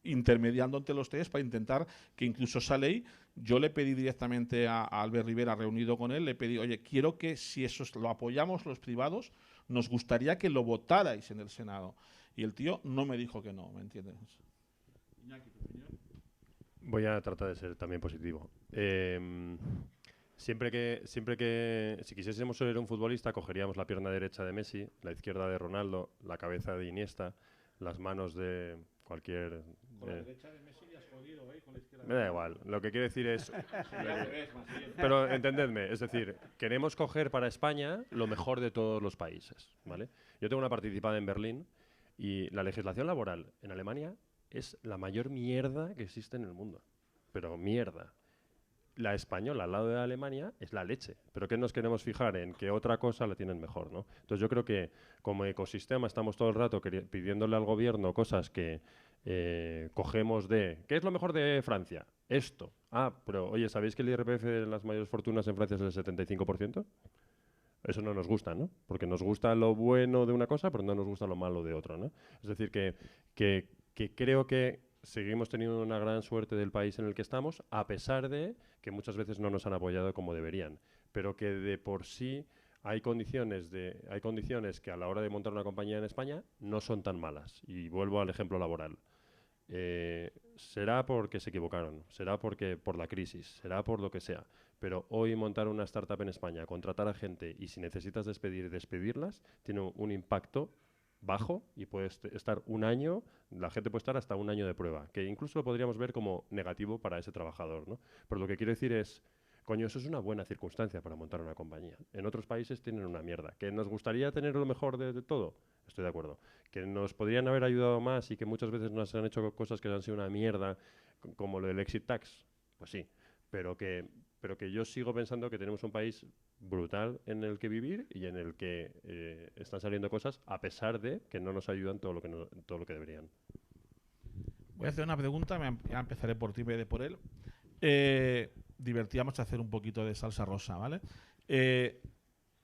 intermediando entre los tres para intentar que incluso esa ley, yo le pedí directamente a Albert Rivera, reunido con él, le pedí, oye, quiero que si eso lo apoyamos los privados, nos gustaría que lo votarais en el Senado. Y el tío no me dijo que no, ¿me entiendes? Iñaki, ¿tu opinión? Voy a tratar de ser también positivo. Siempre que si quisiésemos ser un futbolista, cogeríamos la pierna derecha de Messi, la izquierda de Ronaldo, la cabeza de Iniesta, las manos de cualquier... Con la derecha de Messi ya has jodido, con la izquierda. Me da igual. Lo que quiero decir es... Pero entendedme, es decir, queremos coger para España lo mejor de todos los países, ¿vale? Yo tengo una participada en Berlín y la legislación laboral en Alemania es la mayor mierda que existe en el mundo. Pero mierda. La española al lado de Alemania es la leche. Pero ¿qué nos queremos fijar? En que otra cosa la tienen mejor, ¿no? Entonces yo creo que como ecosistema estamos todo el rato pidiéndole al gobierno cosas que cogemos de... ¿Qué es lo mejor de Francia? Esto. Ah, pero oye, ¿sabéis que el IRPF de las mayores fortunas en Francia es del 75%? Eso no nos gusta, ¿no? Porque nos gusta lo bueno de una cosa, pero no nos gusta lo malo de otra, ¿no? Es decir, que creo que seguimos teniendo una gran suerte del país en el que estamos, a pesar de que muchas veces no nos han apoyado como deberían. Pero que de por sí hay condiciones que a la hora de montar una compañía en España no son tan malas. Y vuelvo al ejemplo laboral. Será porque se equivocaron, será porque por la crisis, será por lo que sea. Pero hoy montar una startup en España, contratar a gente y si necesitas despedirlas, tiene un impacto bajo y puedes estar un año, la gente puede estar hasta un año de prueba, que incluso lo podríamos ver como negativo para ese trabajador, ¿no? Pero lo que quiero decir es, coño, eso es una buena circunstancia para montar una compañía. En otros países tienen una mierda. ¿Que nos gustaría tener lo mejor de todo? Estoy de acuerdo. ¿Que nos podrían haber ayudado más y que muchas veces nos han hecho cosas que han sido una mierda, como lo del exit tax? Pues sí, pero que yo sigo pensando que tenemos un país brutal en el que vivir y en el que están saliendo cosas a pesar de que no nos ayudan todo lo que deberían. Voy a hacer una pregunta, ya empezaré por ti en vez de por él. Divertíamos a hacer un poquito de salsa rosa, ¿vale?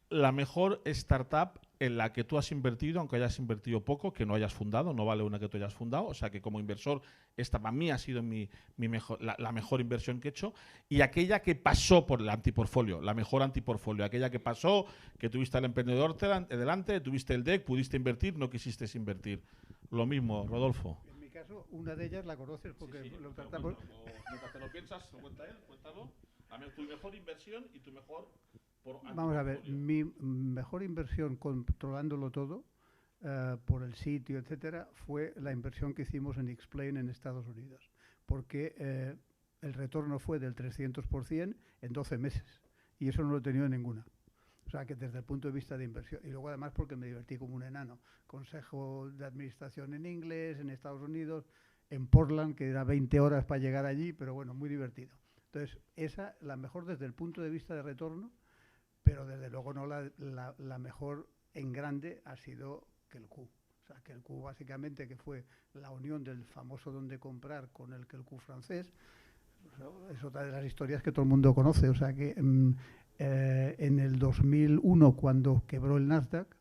La mejor startup en la que tú has invertido, aunque hayas invertido poco, que no hayas fundado, no vale una que tú hayas fundado, o sea que como inversor, esta para mí ha sido la mejor inversión que he hecho, y aquella que pasó por el antiportfolio, la mejor antiportfolio, aquella que pasó, que tuviste al emprendedor delante, tuviste el deck, pudiste invertir, no quisiste invertir. Lo mismo, Rodolfo. En mi caso, una de ellas la conoces porque Sí, lo pero tratamos. mientras te lo piensas, lo cuenta él, cuéntalo. Tu mejor inversión y tu mejor... Vamos a ver, mi mejor inversión controlándolo todo, por el sitio, etcétera, fue la inversión que hicimos en Explain en Estados Unidos, porque el retorno fue del 300% en 12 meses, y eso no lo he tenido en ninguna. O sea, que desde el punto de vista de inversión, y luego además porque me divertí como un enano, consejo de administración en inglés, en Estados Unidos, en Portland, que era 20 horas para llegar allí, pero bueno, muy divertido. Entonces, esa, la mejor desde el punto de vista de retorno, pero desde luego no la mejor en grande ha sido Quelcú. O sea, Quelcú básicamente, que fue la unión del famoso donde comprar con el Quelcú francés, es otra de las historias que todo el mundo conoce. O sea que en el 2001, cuando quebró el Nasdaq,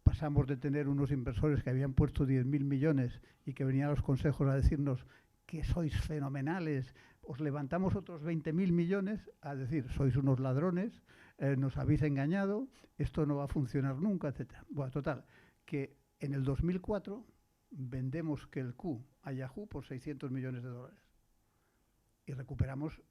pasamos de tener unos inversores que habían puesto 10.000 millones y que venían a los consejos a decirnos que sois fenomenales, os levantamos otros 20.000 millones, a decir, sois unos ladrones, nos habéis engañado, esto no va a funcionar nunca, etcétera. Bueno, total, que en el 2004 vendemos Quelcú a Yahoo por 600 millones de dólares y recuperamos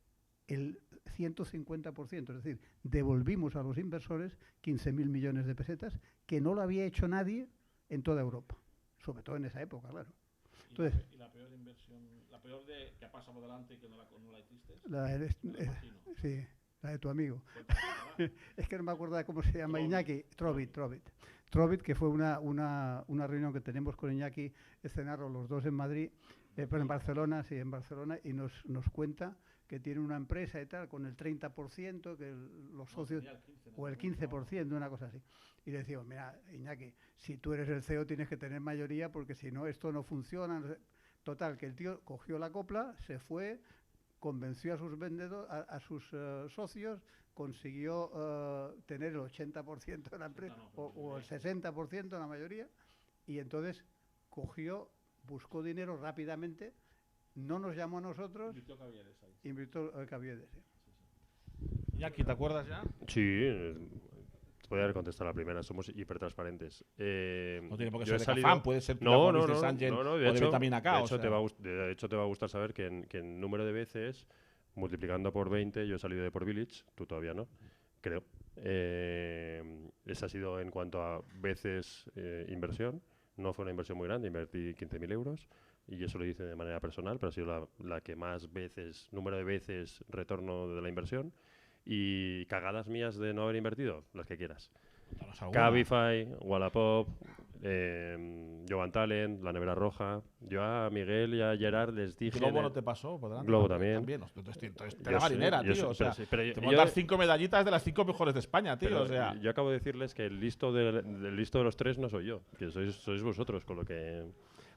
el 150%, es decir, devolvimos a los inversores 15.000 millones de pesetas, que no lo había hecho nadie en toda Europa, sobre todo en esa época, claro. Entonces, ¿Y la peor inversión, la peor de que ha pasado por delante y que no la hiciste? Sí, la de tu amigo. Es que no me acuerdo de cómo se llama Iñaki. Trovit, que fue una reunión que tenemos con Iñaki Escenarro, los dos en Madrid, pero en Barcelona, sí, en Barcelona, y nos cuenta que tiene una empresa y tal, con el 30%, que los socios, o el 15%, una cosa así. Y le decimos, mira, Iñaki, si tú eres el CEO tienes que tener mayoría, porque si no, esto no funciona. Total, que el tío cogió la copla, se fue, convenció a sus vendedores, a sus socios, consiguió tener el 80% de la empresa, o el 60% la mayoría, y entonces buscó dinero rápidamente, no nos llamó a nosotros, invitó a Caviedes. Iñaki, ¿te acuerdas ya? Sí, voy a contestar la primera, somos hipertransparentes. No tiene por qué ser de Cafán, puede ser de Sánchez o de Vitamina K. De hecho, te va a gustar saber que en número de veces, multiplicando por 20, yo he salido de por Village, tú todavía no, creo. Esa ha sido en cuanto a veces inversión. No fue una inversión muy grande, invertí 15.000 euros y eso lo hice de manera personal, pero ha sido la que más veces, número de veces retorno de la inversión. Y cagadas mías de no haber invertido, las que quieras. Cabify, Wallapop, Jovan Talent, La Nevera Roja. Yo a Miguel y a Gerard les dije... ¿Globo no te pasó? Globo también. Te la marinera, tío. O sea, te montas 5 medallitas de las 5 mejores de España, tío. O sea. Yo acabo de decirles que el listo de los tres no soy yo, que sois vosotros, con lo que...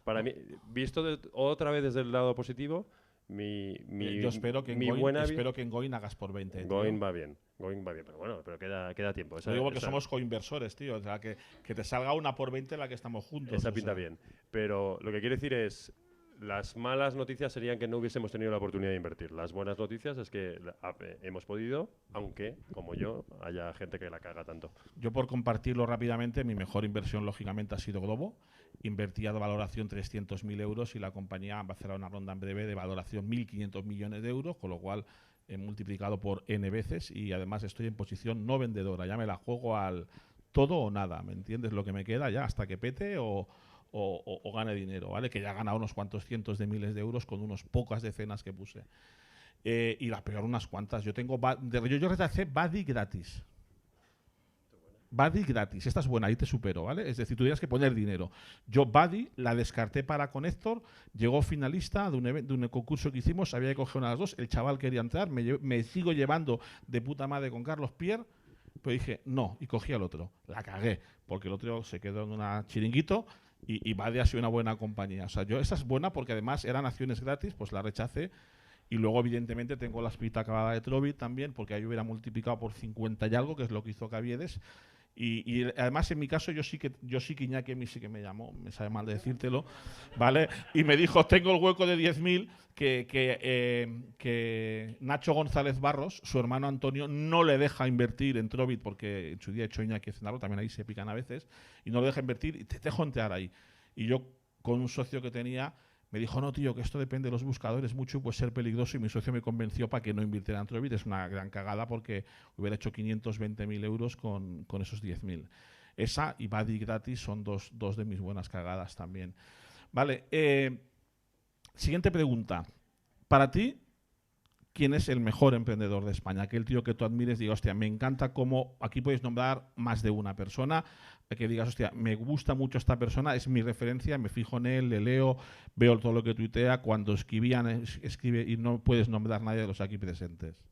Para mí, visto otra vez desde el lado positivo... Yo espero que en Goin hagas por 20. Goin va bien, pero bueno, pero queda tiempo. Lo digo porque somos coinversores, tío. O sea, que te salga una por 20 en la que estamos juntos. Esa pinta bien. Pero lo que quiero decir es, las malas noticias serían que no hubiésemos tenido la oportunidad de invertir. Las buenas noticias es que hemos podido, aunque, como yo, haya gente que la caga tanto. Yo, por compartirlo rápidamente, mi mejor inversión, lógicamente, ha sido Globo. Invertía de valoración 300.000 euros y la compañía va a hacer una ronda en breve de valoración 1.500 millones de euros, con lo cual he multiplicado por N veces y además estoy en posición no vendedora. Ya me la juego al todo o nada, ¿me entiendes? Lo que me queda ya hasta que pete o gane dinero, ¿vale? Que ya he ganado unos cuantos cientos de miles de euros con unas pocas decenas que puse. Y la peor unas cuantas. Yo rechacé Buddy gratis. Buddy gratis. Esta es buena, ahí te supero, ¿vale? Es decir, tú tienes que poner dinero. Yo Buddy la descarté para Connector, llegó finalista de un concurso que hicimos, había que coger una de las dos, el chaval quería entrar, me sigo llevando de puta madre con Carlos Pierre, pero dije no, y cogí al otro. La cagué, porque el otro se quedó en una chiringuito y Buddy ha sido una buena compañía. O sea, esa es buena porque además eran acciones gratis, pues la rechacé. Y luego, evidentemente, tengo la espita acabada de Trovit también, porque ahí hubiera multiplicado por 50 y algo, que es lo que hizo Caviedes. Y además, en mi caso, yo sí que Iñaki a mí sí que me llamó, me sabe mal decírtelo, ¿vale? Y me dijo, tengo el hueco de 10.000 que Nacho González Barros, su hermano Antonio, no le deja invertir en Trovit, porque en su día he hecho Iñaki Cenarro, también ahí se pican a veces, y no le deja invertir, y te dejo entrar ahí. Y yo, con un socio que tenía, me dijo, no, tío, que esto depende de los buscadores mucho y puede ser peligroso, y mi socio me convenció para que no invirtiera en Trovit. Es una gran cagada porque hubiera hecho 520.000 euros con esos 10.000. Esa y Buddy gratis son dos de mis buenas cagadas también. Vale, siguiente pregunta. Para ti, ¿quién es el mejor emprendedor de España? Aquel tío que tú admires, diga, hostia, me encanta cómo, aquí podéis nombrar más de una persona, que digas, hostia, me gusta mucho esta persona, es mi referencia, me fijo en él, le leo, veo todo lo que tuitea, cuando escribe y no puedes nombrar nadie de los aquí presentes.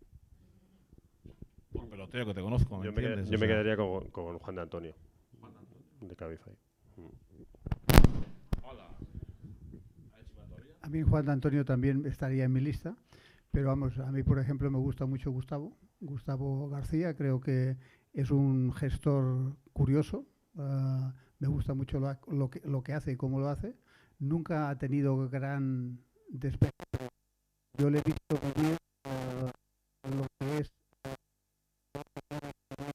Por peloteo que te conozco, ¿me entiendes? Yo me quedaría con Juan de Antonio, de Cabify. A mí Juan de Antonio también estaría en mi lista. Pero vamos, a mí, por ejemplo, me gusta mucho Gustavo García. Creo que es un gestor curioso. Me gusta mucho lo que hace y cómo lo hace. Nunca ha tenido gran despegue. Yo le he visto vivir lo que es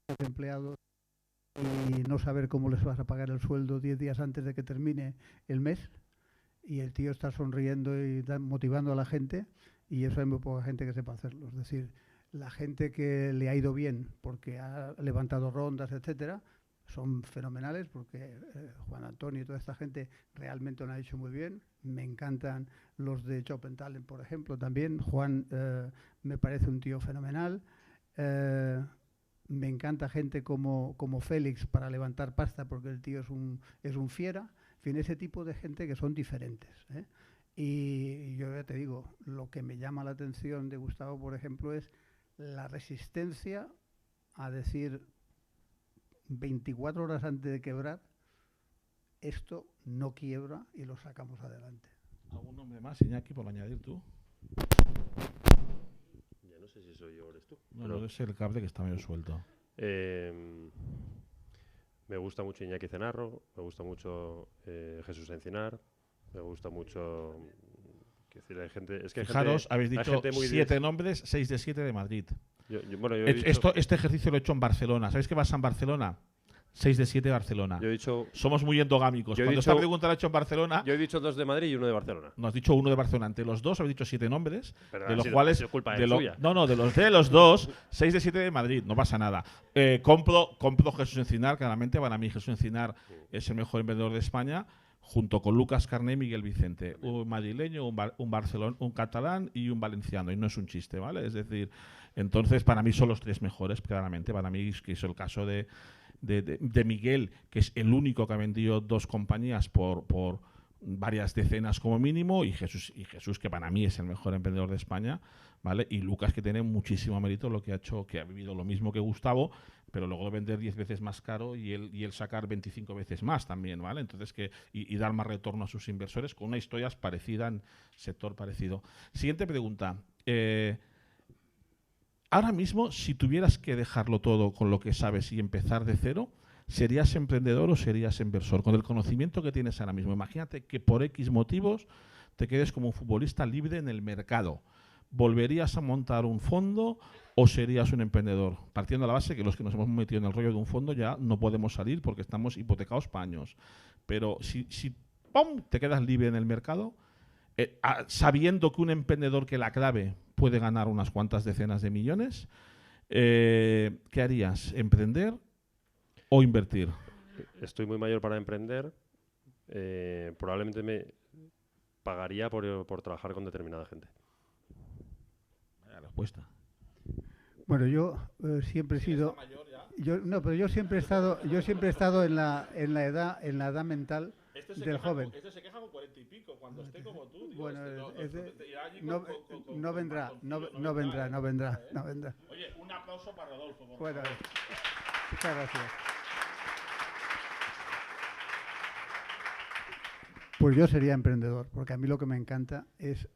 los empleados y no saber cómo les vas a pagar el sueldo 10 días antes de que termine el mes. Y el tío está sonriendo y motivando a la gente. Y eso hay muy poca gente que sepa hacerlo. Es decir, la gente que le ha ido bien porque ha levantado rondas, etcétera, son fenomenales porque Juan Antonio y toda esta gente realmente lo han hecho muy bien. Me encantan los de Chop and Talent, por ejemplo, también. Juan me parece un tío fenomenal. Me encanta gente como Félix para levantar pasta porque el tío es un fiera. En fin, ese tipo de gente que son diferentes, ¿eh? Y yo ya te digo, lo que me llama la atención de Gustavo, por ejemplo, es la resistencia a decir 24 horas antes de quebrar, esto no quiebra y lo sacamos adelante. ¿Algún nombre más, Iñaki, por añadir tú? Ya no sé si soy yo o eres tú. No, es el cable que está medio suelto. Me gusta mucho Iñaki Cenarro, me gusta mucho Jesús Encinar. Me gusta mucho. Decir, hay gente, es que fijaros, habéis dicho 7 nombres, 6 de 7 de Madrid. Este ejercicio lo he hecho en Barcelona. ¿Sabéis qué pasa en Barcelona? 6 de 7 de Barcelona. Yo he dicho, somos muy endogámicos. Cuando esta pregunta la he hecho en Barcelona. Yo he dicho 2 de Madrid y 1 de Barcelona. No, has dicho 1 de Barcelona. Entre los dos habéis dicho 7 nombres. Pero de los cuales. Culpa de suya. No, de los dos, 6 de 7 de Madrid. No pasa nada. Compro Jesús Encinar, claramente. Para mí, Jesús Encinar es el mejor emprendedor de España. Junto con Lucas Carné y Miguel Vicente, un madrileño, un barcelonés, un catalán y un valenciano, y no es un chiste, ¿vale? Es decir, entonces para mí son los 3 mejores, claramente. Para mí es que es el caso de Miguel, que es el único que ha vendido 2 compañías por varias decenas como mínimo, y Jesús, que para mí es el mejor emprendedor de España, ¿vale? Y Lucas, que tiene muchísimo mérito lo que ha hecho, que ha vivido lo mismo que Gustavo, pero luego vender 10 veces más caro y él sacar 25 veces más también, ¿vale? Entonces y dar más retorno a sus inversores con una historia parecida en sector parecido. Siguiente pregunta. Ahora mismo, si tuvieras que dejarlo todo con lo que sabes y empezar de cero, ¿serías emprendedor o serías inversor? Con el conocimiento que tienes ahora mismo, imagínate que por X motivos te quedes como un futbolista libre en el mercado. ¿Volverías a montar un fondo o serías un emprendedor? Partiendo de la base que los que nos hemos metido en el rollo de un fondo ya no podemos salir porque estamos hipotecados para años. Pero si ¡pum!, te quedas libre en el mercado, sabiendo que un emprendedor que la clave puede ganar unas cuantas decenas de millones, ¿qué harías? ¿Emprender o invertir? Estoy muy mayor para emprender. Probablemente me pagaría por trabajar con determinada gente. Vaya respuesta. Bueno, yo siempre he sido, pero yo siempre he estado en la edad mental del joven. Este se queja con 40 y pico, cuando esté como tú. Bueno, no vendrá. Oye, un aplauso para Rodolfo. Bueno, muchas gracias. Pues yo sería emprendedor, porque a mí lo que me encanta es,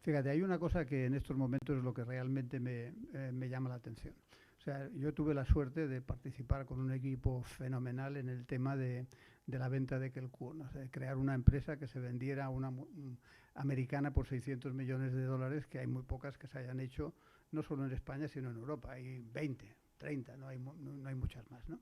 fíjate, hay una cosa que en estos momentos es lo que realmente me llama la atención. O sea, yo tuve la suerte de participar con un equipo fenomenal en el tema de la venta de Kelcoon, o sea, de crear una empresa que se vendiera a una americana por 600 millones de dólares, que hay muy pocas que se hayan hecho, no solo en España, sino en Europa. Hay 20, 30, no hay muchas más, ¿no?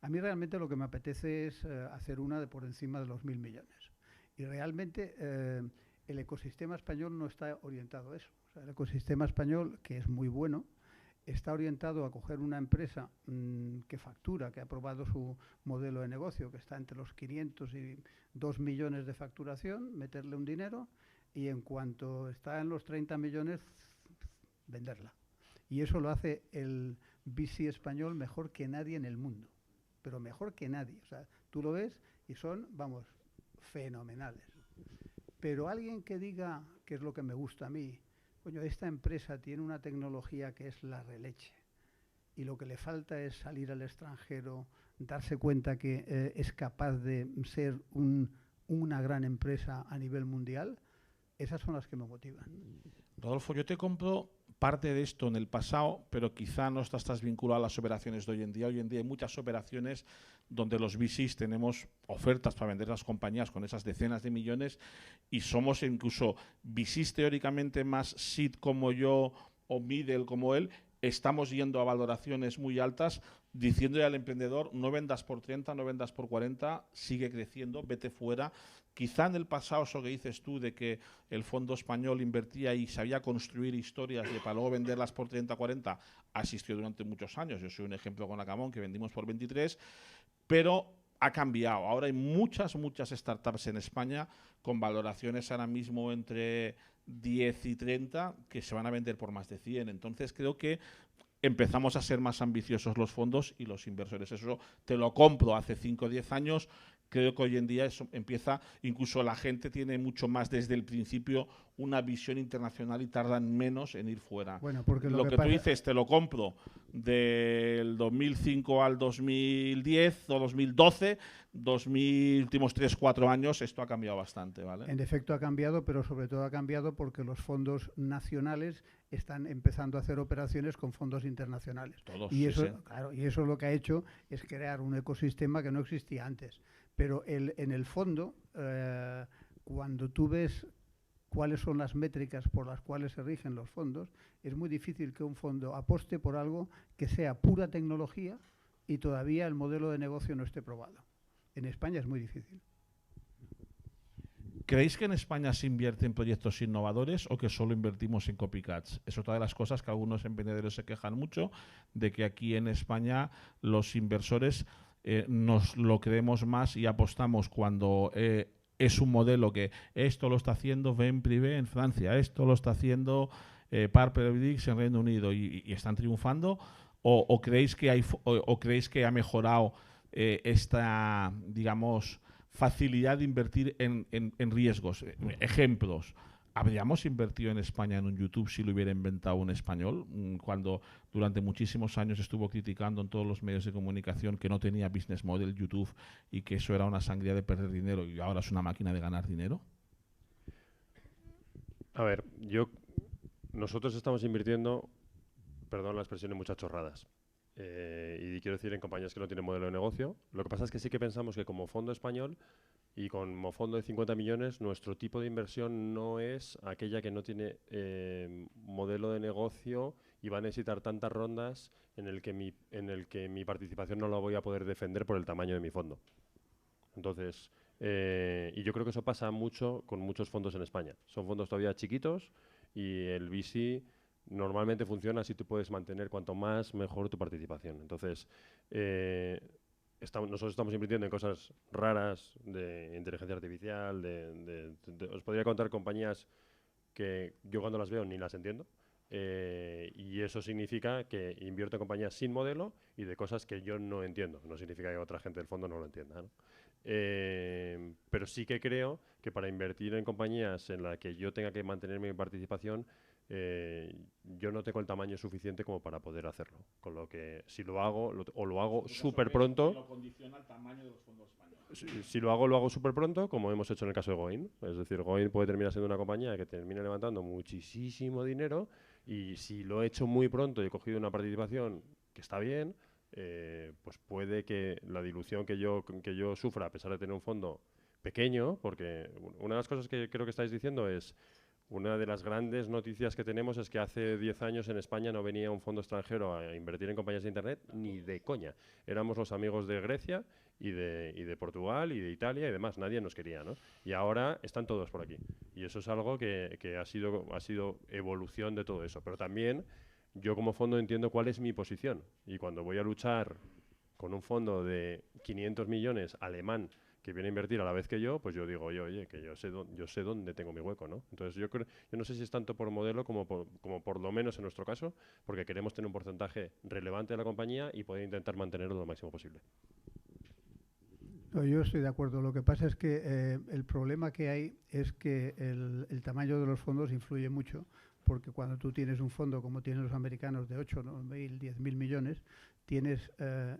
A mí realmente lo que me apetece es hacer una de por encima de los 1.000 millones. Y realmente el ecosistema español no está orientado a eso. O sea, el ecosistema español, que es muy bueno, está orientado a coger una empresa que factura, que ha probado su modelo de negocio, que está entre los 500 y 2 millones de facturación, meterle un dinero y en cuanto está en los 30 millones, venderla. Y eso lo hace el VC español mejor que nadie en el mundo. Pero mejor que nadie. O sea, tú lo ves y son, vamos, fenomenales. Pero alguien que diga, que es lo que me gusta a mí, coño, esta empresa tiene una tecnología que es la releche y lo que le falta es salir al extranjero, darse cuenta que es capaz de ser una gran empresa a nivel mundial, esas son las que me motivan. Rodolfo, yo te compro parte de esto en el pasado, pero quizá no estás vinculado a las operaciones de hoy en día. Hoy en día hay muchas operaciones donde los VCs tenemos ofertas para vender las compañías con esas decenas de millones y somos incluso VCs teóricamente más seed como yo o middle como él, estamos yendo a valoraciones muy altas diciéndole al emprendedor no vendas por 30, no vendas por 40, sigue creciendo, vete fuera. Quizá en el pasado eso que dices tú de que el fondo español invertía y sabía construir historias y para luego venderlas por 30, 40, asistió durante muchos años. Yo soy un ejemplo con Acamón que vendimos por 23, pero ha cambiado. Ahora hay muchas startups en España con valoraciones ahora mismo entre 10 y 30 que se van a vender por más de 100. Entonces creo que empezamos a ser más ambiciosos los fondos y los inversores. Eso te lo compro hace 5 o 10 años. Creo que hoy en día eso empieza, incluso la gente tiene mucho más desde el principio una visión internacional y tardan menos en ir fuera. Bueno, porque lo que tú dices, te lo compro del 2005 al 2010 o 2012, 2000 últimos 3-4 años, esto ha cambiado bastante, ¿vale? En efecto ha cambiado, pero sobre todo ha cambiado porque los fondos nacionales están empezando a hacer operaciones con fondos internacionales. Todos, y eso, sí. Claro, y eso lo que ha hecho es crear un ecosistema que no existía antes. Pero en el fondo, cuando tú ves cuáles son las métricas por las cuales se rigen los fondos, es muy difícil que un fondo aposte por algo que sea pura tecnología y todavía el modelo de negocio no esté probado. En España es muy difícil. ¿Creéis que en España se invierte en proyectos innovadores o que solo invertimos en copycats? Es otra de las cosas que algunos emprendedores se quejan mucho, de que aquí en España los inversores nos lo creemos más y apostamos cuando es un modelo que esto lo está haciendo Ben Privé en Francia, esto lo está haciendo Parperdix en Reino Unido y están triunfando, o creéis que ha mejorado esta, digamos, facilidad de invertir en riesgos. Ejemplos. ¿Habríamos invertido en España en un YouTube si lo hubiera inventado un español? Cuando durante muchísimos años estuvo criticando en todos los medios de comunicación que no tenía business model YouTube y que eso era una sangría de perder dinero y ahora es una máquina de ganar dinero. A ver, nosotros estamos invirtiendo, perdón la expresión, en muchas chorradas. Y quiero decir en compañías que no tienen modelo de negocio. Lo que pasa es que sí que pensamos que como fondo español y como fondo de 50 millones, nuestro tipo de inversión no es aquella que no tiene modelo de negocio y va a necesitar tantas rondas en el que mi participación no la voy a poder defender por el tamaño de mi fondo. Entonces, y yo creo que eso pasa mucho con muchos fondos en España. Son fondos todavía chiquitos y el VC normalmente funciona si tú puedes mantener cuanto más mejor tu participación. Entonces, nosotros estamos invirtiendo en cosas raras de inteligencia artificial, os podría contar compañías que yo cuando las veo ni las entiendo. Y eso significa que invierto en compañías sin modelo y de cosas que yo no entiendo. No significa que otra gente del fondo no lo entienda, ¿no? Pero sí que creo que para invertir en compañías en las que yo tenga que mantener mi participación, yo no tengo el tamaño suficiente como para poder hacerlo. Con lo que si lo hago, lo hago súper pronto. Lo condiciona el tamaño de los fondos españoles. Si lo hago súper pronto, como hemos hecho en el caso de Goin. Es decir, Goin puede terminar siendo una compañía que termine levantando muchísimo dinero, y si lo he hecho muy pronto y he cogido una participación que está bien, pues puede que la dilución que yo sufra, a pesar de tener un fondo pequeño, porque una de las cosas que creo que estáis diciendo es, una de las grandes noticias que tenemos es que hace 10 años en España no venía un fondo extranjero a invertir en compañías de Internet ni de coña. Éramos los amigos de Grecia y de Portugal y de Italia y demás. Nadie nos quería, ¿no? Y ahora están todos por aquí. Y eso es algo que ha sido evolución de todo eso. Pero también yo como fondo entiendo cuál es mi posición. Y cuando voy a luchar con un fondo de 500 millones alemán que viene a invertir a la vez que yo, pues yo digo, oye, que yo sé dónde tengo mi hueco, ¿no? Entonces yo no sé si es tanto por modelo como por lo menos en nuestro caso, porque queremos tener un porcentaje relevante de la compañía y poder intentar mantenerlo lo máximo posible. No, yo estoy de acuerdo. Lo que pasa es que el problema que hay es que el tamaño de los fondos influye mucho, porque cuando tú tienes un fondo como tienen los americanos de 8, 9.000, 10.000 millones, tienes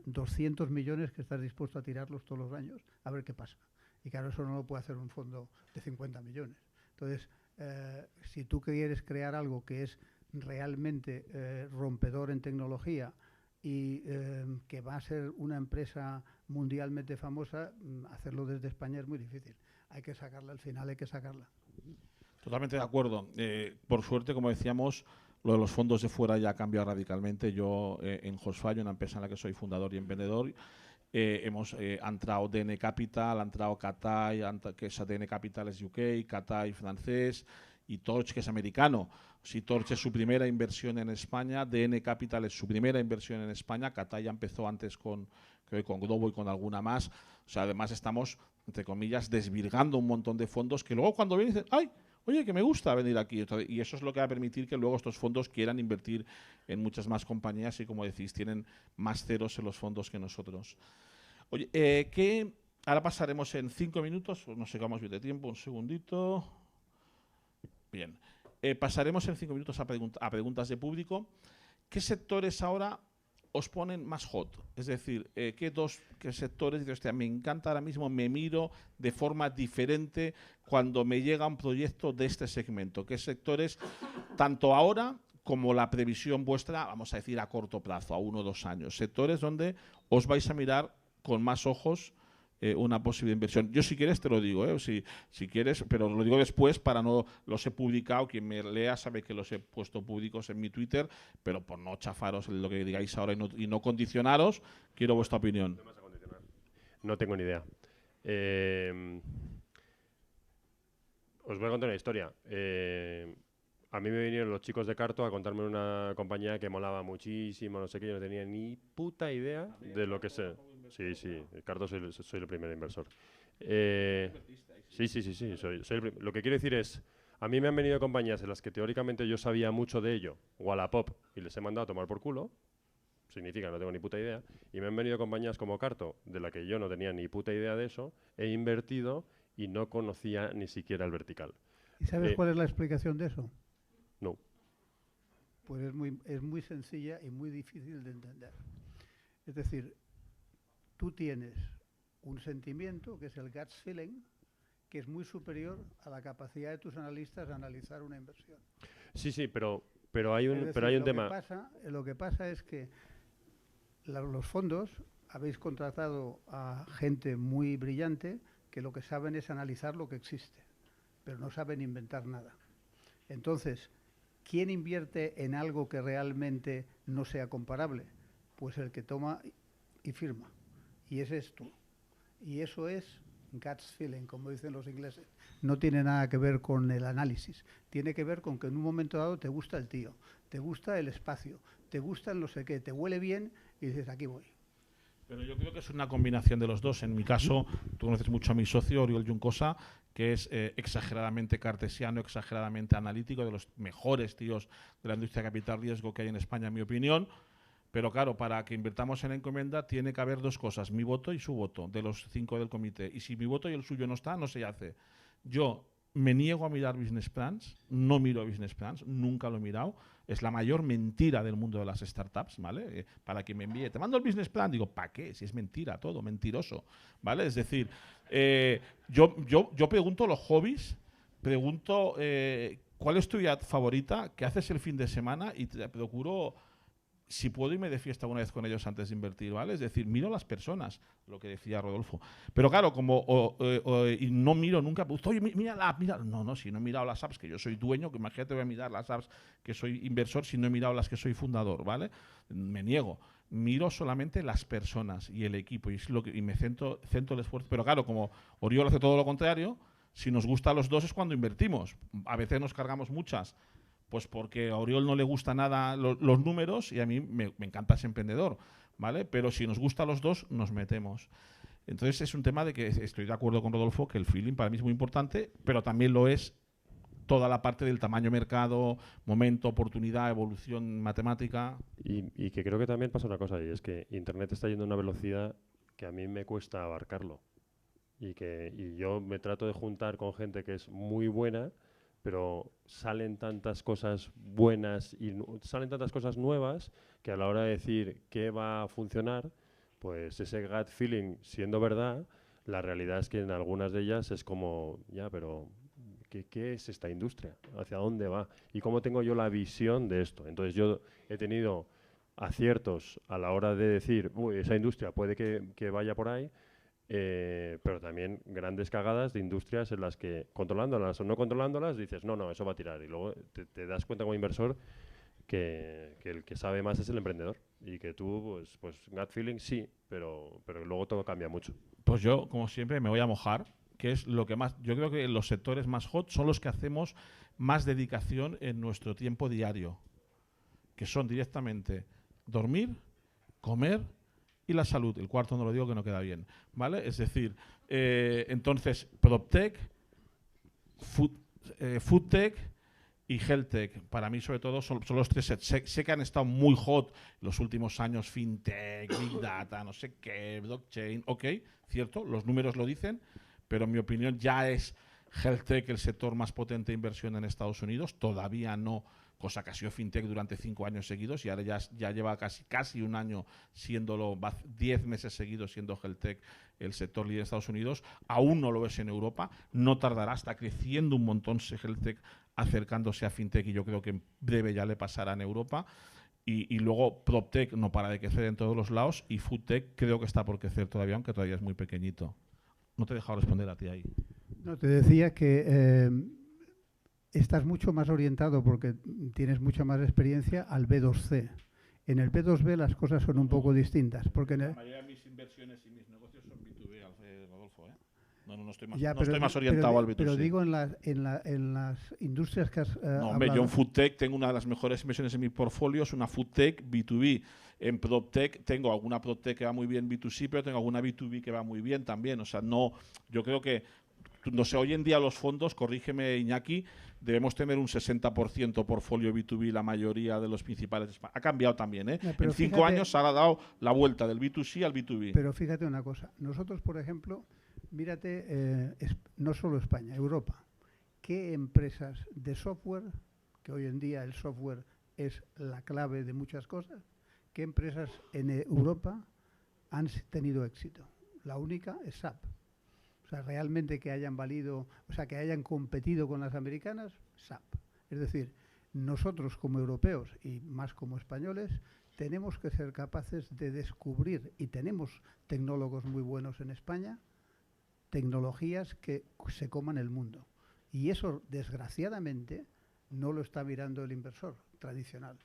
200 millones que estás dispuesto a tirarlos todos los años a ver qué pasa. Y claro, eso no lo puede hacer un fondo de 50 millones. Entonces, si tú quieres crear algo que es realmente rompedor en tecnología y que va a ser una empresa mundialmente famosa, hacerlo desde España es muy difícil. Hay que sacarla, al final hay que sacarla. Totalmente de acuerdo. Por suerte, como decíamos, lo de los fondos de fuera ya ha cambiado radicalmente. Yo en Volkswagen, una empresa en la que soy fundador y emprendedor, ha entrado DN Capital, ha entrado Cathay, que es DN Capital es UK, Cathay francés y Torch, que es americano. Si Torch es su primera inversión en España, DN Capital es su primera inversión en España, Cathay ya empezó antes con Globo y con alguna más. O sea, además estamos, entre comillas, desvirgando un montón de fondos que luego cuando vienen dicen, ¡ay! Oye, que me gusta venir aquí. Y eso es lo que va a permitir que luego estos fondos quieran invertir en muchas más compañías y, como decís, tienen más ceros en los fondos que nosotros. Oye, ahora pasaremos en 5 minutos, no sé cómo vamos bien de tiempo, un segundito. Bien. Pasaremos en 5 minutos a preguntas de público. ¿Qué sectores ahora os ponen más hot? Es decir, ¿qué sectores dices, hostia, me encanta ahora mismo, me miro de forma diferente cuando me llega un proyecto de este segmento? ¿Qué sectores, tanto ahora como la previsión vuestra, vamos a decir a corto plazo, a 1 o 2 años? Sectores donde os vais a mirar con más ojos una posible inversión. Yo, si quieres, te lo digo, si quieres, pero lo digo después para no los he publicado. Quien me lea sabe que los he puesto públicos en mi Twitter, pero por no chafaros lo que digáis ahora y no condicionaros, quiero vuestra opinión. ¿No me vas a condicionar? No tengo ni idea. Os voy a contar una historia. A mí me vinieron los chicos de Carto a contarme una compañía que molaba muchísimo, no sé qué, yo no tenía ni puta idea de lo que sé. Sí, Carto soy el primer inversor. Sí, lo que quiero decir es, a mí me han venido compañías en las que teóricamente yo sabía mucho de ello, Wallapop, y les he mandado a tomar por culo, significa no tengo ni puta idea, y me han venido compañías como Carto, de la que yo no tenía ni puta idea de eso, he invertido y no conocía ni siquiera el vertical. ¿Y sabes cuál es la explicación de eso? No. Pues es muy sencilla y muy difícil de entender. Es decir, tú tienes un sentimiento, que es el gut feeling, que es muy superior a la capacidad de tus analistas de analizar una inversión. Sí, pero hay un tema. Lo que pasa es que los fondos habéis contratado a gente muy brillante que lo que saben es analizar lo que existe, pero no saben inventar nada. Entonces, ¿quién invierte en algo que realmente no sea comparable? Pues el que toma y firma. Y ese es tú. Y eso es gut feeling, como dicen los ingleses. No tiene nada que ver con el análisis. Tiene que ver con que en un momento dado te gusta el tío, te gusta el espacio, te gusta el no sé qué, te huele bien y dices, aquí voy. Pero yo creo que es una combinación de los dos. En mi caso, tú conoces mucho a mi socio, Oriol Juncosa, que es exageradamente cartesiano, exageradamente analítico, de los mejores tíos de la industria de capital riesgo que hay en España, en mi opinión. Pero claro, para que invirtamos en la encomienda tiene que haber dos cosas, mi voto y su voto, de los 5 del comité. Y si mi voto y el suyo no está, no se hace. Yo me niego a mirar business plans, no miro business plans, nunca lo he mirado. Es la mayor mentira del mundo de las startups, ¿vale? Para que me envíe, te mando el business plan, digo, ¿para qué? Si es mentira todo, mentiroso, ¿vale? Es decir, yo pregunto los hobbies, pregunto cuál es tu actividad favorita, qué haces el fin de semana y te procuro, si puedo, irme de fiesta una vez con ellos antes de invertir, ¿vale? Es decir, miro a las personas, lo que decía Rodolfo. Pero claro, como y no miro nunca, pues, oye, mira. No, si no he mirado las apps que yo soy dueño, que imagínate voy a mirar las apps que soy inversor si no he mirado las que soy fundador, ¿vale? Me niego. Miro solamente las personas y el equipo y me centro el esfuerzo. Pero claro, como Oriol hace todo lo contrario, si nos gusta a los dos es cuando invertimos. A veces nos cargamos muchas. Pues porque a Oriol no le gusta nada los números y a mí me encanta ese emprendedor, ¿vale? Pero si nos gusta a los dos, nos metemos. Entonces es un tema de que estoy de acuerdo con Rodolfo, que el feeling para mí es muy importante, pero también lo es toda la parte del tamaño mercado, momento, oportunidad, evolución matemática. Y que creo que también pasa una cosa, y es que Internet está yendo a una velocidad que a mí me cuesta abarcarlo. Y yo me trato de juntar con gente que es muy buena, pero salen tantas cosas buenas y salen tantas cosas nuevas que a la hora de decir qué va a funcionar, pues ese gut feeling siendo verdad, la realidad es que en algunas de ellas es como, ya, pero ¿qué es esta industria? ¿Hacia dónde va? ¿Y cómo tengo yo la visión de esto? Entonces yo he tenido aciertos a la hora de decir, uy, esa industria puede que vaya por ahí, pero también grandes cagadas de industrias en las que, controlándolas o no controlándolas, dices, no, eso va a tirar. Y luego te das cuenta como inversor que el que sabe más es el emprendedor. Y que tú, pues gut feeling sí, pero luego todo cambia mucho. Pues yo, como siempre, me voy a mojar, que es lo que más... Yo creo que los sectores más hot son los que hacemos más dedicación en nuestro tiempo diario, que son directamente dormir, comer y la salud. El cuarto no lo digo, que no queda bien, ¿vale? Es decir, entonces, PropTech, FoodTech y HealthTech, para mí sobre todo son los tres. Sé que han estado muy hot los últimos años, FinTech, Big Data, no sé qué, Blockchain, ok, cierto, los números lo dicen, pero en mi opinión ya es HealthTech el sector más potente de inversión en Estados Unidos, todavía no, cosa que ha sido FinTech durante 5 años seguidos y ahora ya lleva casi un año siéndolo, 10 meses seguidos siendo HealthTech el sector líder de Estados Unidos, aún no lo es en Europa, no tardará, está creciendo un montón HealthTech acercándose a FinTech y yo creo que en breve ya le pasará en Europa. Y luego PropTech no para de crecer en todos los lados y FoodTech creo que está por crecer todavía, aunque todavía es muy pequeñito. No te he dejado responder a ti ahí. No, te decía que estás mucho más orientado porque tienes mucha más experiencia al B2C. En el B2B las cosas son un poco distintas. Porque la mayoría de mis inversiones y mis negocios son B2B, Rodolfo, ¿eh? No estoy más, ya, no estoy más orientado al B2C. Pero digo en las industrias que has no, hombre, yo en FoodTech tengo una de las mejores inversiones en mi portfolio, es una FoodTech B2B. En PropTech tengo alguna PropTech que va muy bien B2C, pero tengo alguna B2B que va muy bien también. O sea, no, yo creo que, no sé, hoy en día los fondos, corrígeme Iñaki, debemos tener un 60% portfolio B2B, la mayoría de los principales. Ha cambiado también, ¿eh? En 5 años se ha dado la vuelta del B2C al B2B. Pero fíjate una cosa, nosotros, por ejemplo, mírate, no solo España, Europa. ¿Qué empresas de software, que hoy en día el software es la clave de muchas cosas, qué empresas en Europa han tenido éxito? La única es SAP. O sea, realmente que hayan valido, o sea, que hayan competido con las americanas, SAP. Es decir, nosotros como europeos y más como españoles tenemos que ser capaces de descubrir, y tenemos tecnólogos muy buenos en España, tecnologías que se coman el mundo. Y eso, desgraciadamente, no lo está mirando el inversor tradicional.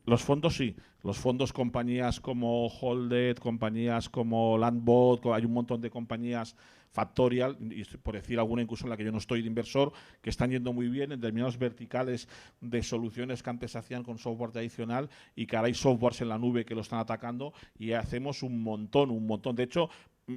Los fondos sí. Los fondos, compañías como Holded, compañías como Landbot, hay un montón de compañías, Factorial, y por decir alguna incluso en la que yo no estoy de inversor, que están yendo muy bien en determinados verticales de soluciones que antes se hacían con software tradicional y que ahora hay softwares en la nube que lo están atacando y hacemos un montón, un montón. De hecho,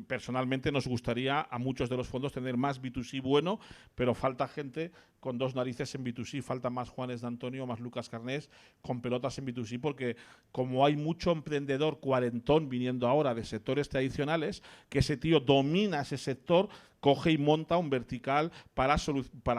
personalmente nos gustaría a muchos de los fondos tener más B2C bueno, pero falta gente con dos narices en B2C, falta más Juanes de Antonio, más Lucas Carnés con pelotas en B2C, porque como hay mucho emprendedor cuarentón viniendo ahora de sectores tradicionales, que ese tío domina ese sector, coge y monta un vertical para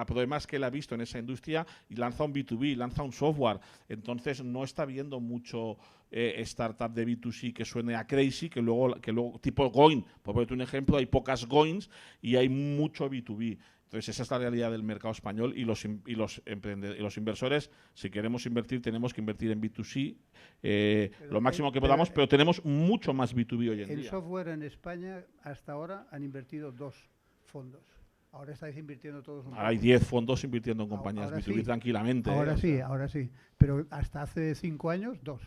problemas que él ha visto en esa industria y lanza un B2B, lanza un software. Entonces no está viendo mucho startup de B2C que suene a crazy, que luego tipo Goin, por ponerte un ejemplo, hay pocas Goins y hay mucho B2B. Entonces esa es la realidad del mercado español y los inversores, si queremos invertir, tenemos que invertir en B2C lo máximo que podamos, pero tenemos mucho más B2B hoy en día. En software en España hasta ahora han invertido 2 fondos. Ahora estáis invirtiendo todos un poco. Hay 10 fondos invirtiendo en compañías ahora B2B sí, tranquilamente. Ahora sí. Pero hasta hace 5 años, 2.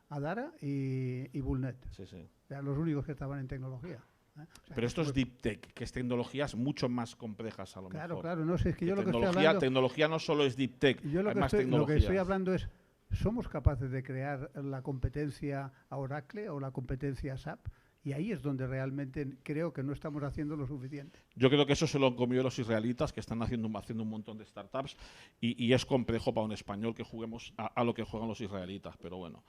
Adara y Bullnet. Sí, sí. Eran los únicos que estaban en tecnología. O sea, pero esto es Deep Tech, que es tecnologías mucho más complejas a lo mejor. Claro, no sé, es que yo lo que estoy hablando... Tecnología no solo es Deep Tech, hay más tecnologías. Lo que estoy hablando es, ¿somos capaces de crear la competencia a Oracle o la competencia a SAP? Y ahí es donde realmente creo que no estamos haciendo lo suficiente. Yo creo que eso se lo han comido los israelitas, que están haciendo un montón de startups, y es complejo para un español que juguemos a lo que juegan los israelitas, pero bueno.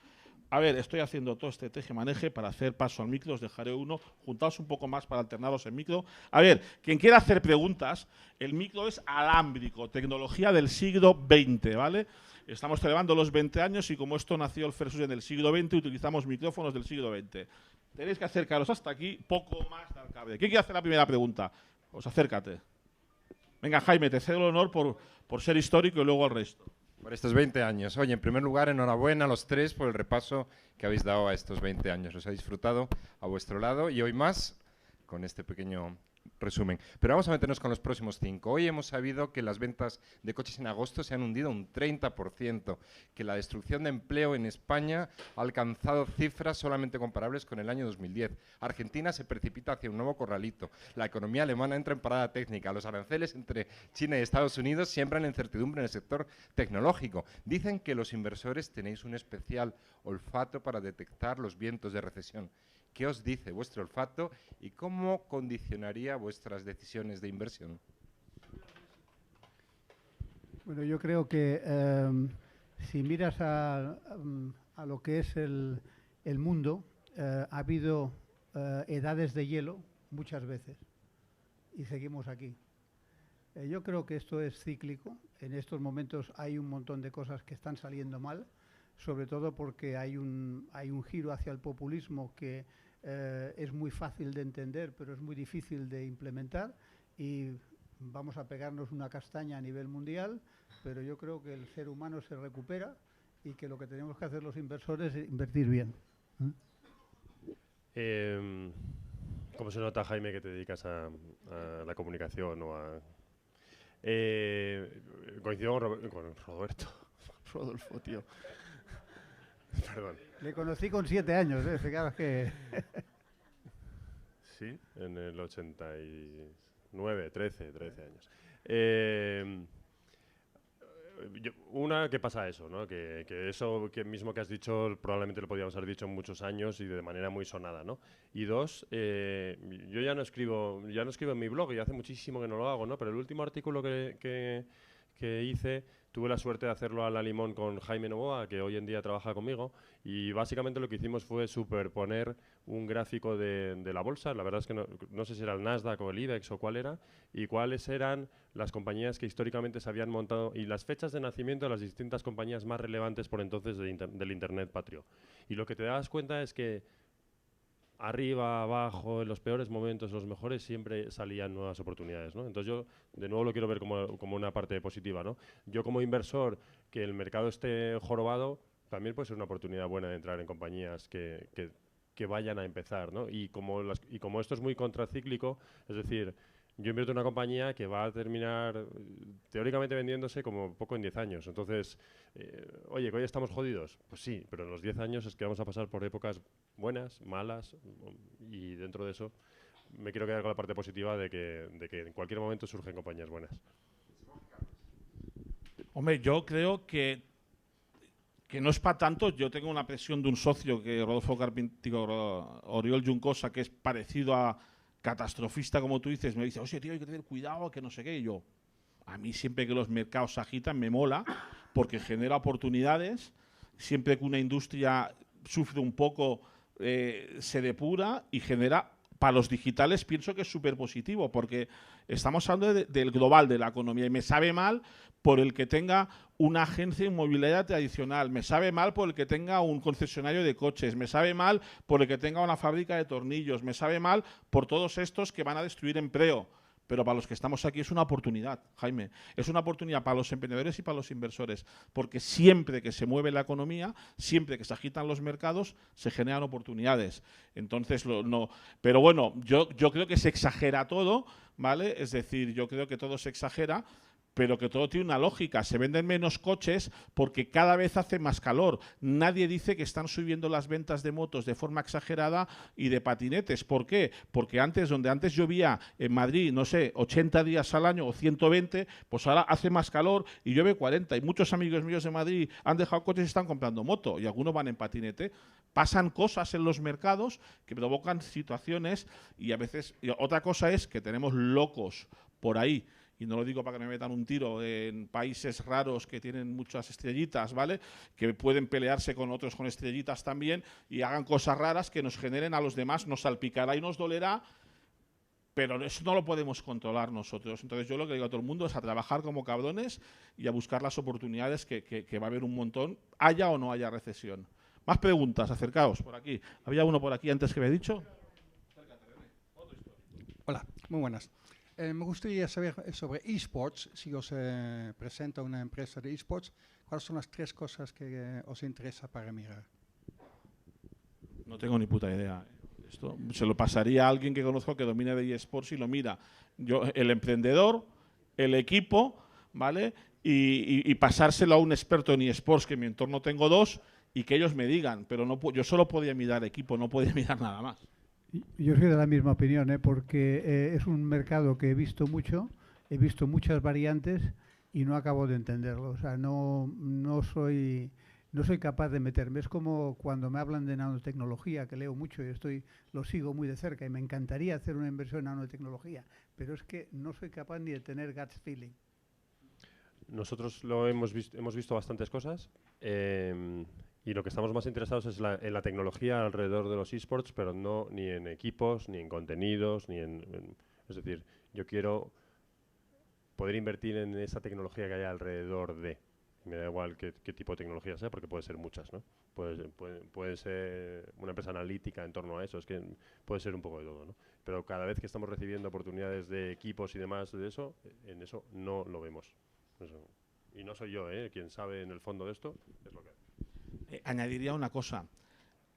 A ver, estoy haciendo todo este teje-maneje para hacer paso al micro, os dejaré uno, juntaos un poco más para alternaros el micro. A ver, quien quiera hacer preguntas, el micro es alámbrico, tecnología del siglo XX, ¿vale? Estamos celebrando los 20 años y como esto nació el Versus en el siglo XX, utilizamos micrófonos del siglo XX. Tenéis que acercaros hasta aquí, poco más del cable. ¿Quién quiere hacer la primera pregunta? Pues acércate. Venga, Jaime, te cedo el honor por ser histórico y luego al resto. Por estos 20 años. Oye, en primer lugar, enhorabuena a los tres por el repaso que habéis dado a estos 20 años. Los he disfrutado a vuestro lado y hoy más con este pequeño resumen. Pero vamos a meternos con los próximos 5. Hoy hemos sabido que las ventas de coches en agosto se han hundido un 30%, que la destrucción de empleo en España ha alcanzado cifras solamente comparables con el año 2010. Argentina se precipita hacia un nuevo corralito. La economía alemana entra en parada técnica. Los aranceles entre China y Estados Unidos siembran la incertidumbre en el sector tecnológico. Dicen que los inversores tenéis un especial olfato para detectar los vientos de recesión. ¿Qué os dice vuestro olfato y cómo condicionaría vuestras decisiones de inversión? Bueno, yo creo que si miras a lo que es el mundo, ha habido edades de hielo muchas veces y seguimos aquí. Yo creo que esto es cíclico. En estos momentos hay un montón de cosas que están saliendo mal, sobre todo porque hay un giro hacia el populismo que es muy fácil de entender, pero es muy difícil de implementar y vamos a pegarnos una castaña a nivel mundial, pero yo creo que el ser humano se recupera y que lo que tenemos que hacer los inversores es invertir bien. ¿Cómo se nota, Jaime, que te dedicas a la comunicación o a... coincido con Roberto. Rodolfo, tío. Perdón. Le conocí con 7 años, fijaros que... Sí, en el 89, 13 años. Una, que pasa eso, ¿no? Que eso que mismo que has dicho probablemente lo podíamos haber dicho en muchos años y de manera muy sonada, ¿no? Y dos, yo ya no escribo en mi blog y hace muchísimo que no lo hago, ¿no? Pero el último artículo que hice, tuve la suerte de hacerlo a la limón con Jaime Novoa, que hoy en día trabaja conmigo, y básicamente lo que hicimos fue superponer un gráfico de la bolsa, la verdad es que no sé si era el Nasdaq o el IBEX o cuál era, y cuáles eran las compañías que históricamente se habían montado y las fechas de nacimiento de las distintas compañías más relevantes por entonces del Internet patrio. Y lo que te das cuenta es que arriba, abajo, en los peores momentos, los mejores, siempre salían nuevas oportunidades, ¿no? Entonces yo, de nuevo, lo quiero ver como una parte positiva, ¿no? Yo como inversor, que el mercado esté jorobado, también puede ser una oportunidad buena de entrar en compañías que vayan a empezar, ¿no? Y como esto es muy contracíclico, es decir, yo invierto en una compañía que va a terminar teóricamente vendiéndose como poco en 10 años. Entonces, oye, que hoy estamos jodidos. Pues sí, pero en los 10 años es que vamos a pasar por épocas buenas, malas, y dentro de eso me quiero quedar con la parte positiva de que en cualquier momento surgen compañías buenas. Hombre, yo creo que no es para tanto. Yo tengo una presión de un socio, que Rodolfo Carpintero, Oriol Juncosa, que es parecido a catastrofista, como tú dices. Me dice, oye, tío, hay que tener cuidado, que no sé qué. Y yo, a mí siempre que los mercados se agitan me mola, porque genera oportunidades. Siempre que una industria sufre un poco, se depura y genera. Para los digitales pienso que es súper positivo, porque estamos hablando del global de la economía, y me sabe mal por el que tenga una agencia inmobiliaria tradicional, me sabe mal por el que tenga un concesionario de coches, me sabe mal por el que tenga una fábrica de tornillos, me sabe mal por todos estos que van a destruir empleo. Pero para los que estamos aquí es una oportunidad, Jaime. Es una oportunidad para los emprendedores y para los inversores, porque siempre que se mueve la economía, siempre que se agitan los mercados, se generan oportunidades. Entonces, pero bueno, yo creo que se exagera todo, ¿vale? Es decir, yo creo que todo se exagera, pero que todo tiene una lógica. Se venden menos coches porque cada vez hace más calor. Nadie dice que están subiendo las ventas de motos de forma exagerada y de patinetes. ¿Por qué? Porque donde antes llovía en Madrid, no sé, 80 días al año o 120, pues ahora hace más calor y llueve 40. Y muchos amigos míos de Madrid han dejado coches y están comprando moto, y algunos van en patinete. Pasan cosas en los mercados que provocan situaciones, y a veces... otra cosa es que tenemos locos por ahí, y no lo digo para que me metan un tiro, en países raros que tienen muchas estrellitas, ¿vale? Que pueden pelearse con otros con estrellitas también y hagan cosas raras que nos generen a los demás, nos salpicará y nos dolerá, pero eso no lo podemos controlar nosotros. Entonces yo lo que digo a todo el mundo es a trabajar como cabrones y a buscar las oportunidades, que va a haber un montón, haya o no haya recesión. Más preguntas, acercaos por aquí. Había uno por aquí antes que me he dicho. Hola, muy buenas. Me gustaría saber sobre eSports. Si os presenta una empresa de eSports, ¿cuáles son las 3 cosas que os interesa para mirar? No tengo ni puta idea. Esto se lo pasaría a alguien que conozco que domine de eSports y lo mira. Yo, el emprendedor, el equipo, ¿vale? Y pasárselo a un experto en eSports, que en mi entorno tengo 2, y que ellos me digan. Pero no, yo solo podía mirar equipo, no podía mirar nada más. Yo soy de la misma opinión, porque es un mercado que he visto mucho, he visto muchas variantes y no acabo de entenderlo. O sea, no soy capaz de meterme. Es como cuando me hablan de nanotecnología, que leo mucho y lo sigo muy de cerca, y me encantaría hacer una inversión en nanotecnología, pero es que no soy capaz ni de tener gut feeling. Nosotros hemos visto bastantes cosas. Y lo que estamos más interesados es en la tecnología alrededor de los eSports, pero no ni en equipos, ni en contenidos, es decir, yo quiero poder invertir en esa tecnología que hay alrededor de. Me da igual qué tipo de tecnología sea, porque puede ser muchas, ¿no? Puede ser una empresa analítica en torno a eso, es que puede ser un poco de todo, ¿no? Pero cada vez que estamos recibiendo oportunidades de equipos y demás de eso, en eso no lo vemos. Eso. Y no soy yo, quien sabe en el fondo de esto, es lo que hay. Añadiría una cosa.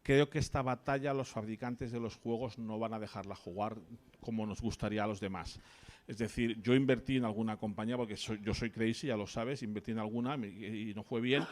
Creo que esta batalla los fabricantes de los juegos no van a dejarla jugar como nos gustaría a los demás. Es decir, yo invertí en alguna compañía, porque yo soy crazy, ya lo sabes, invertí en alguna y no fue bien.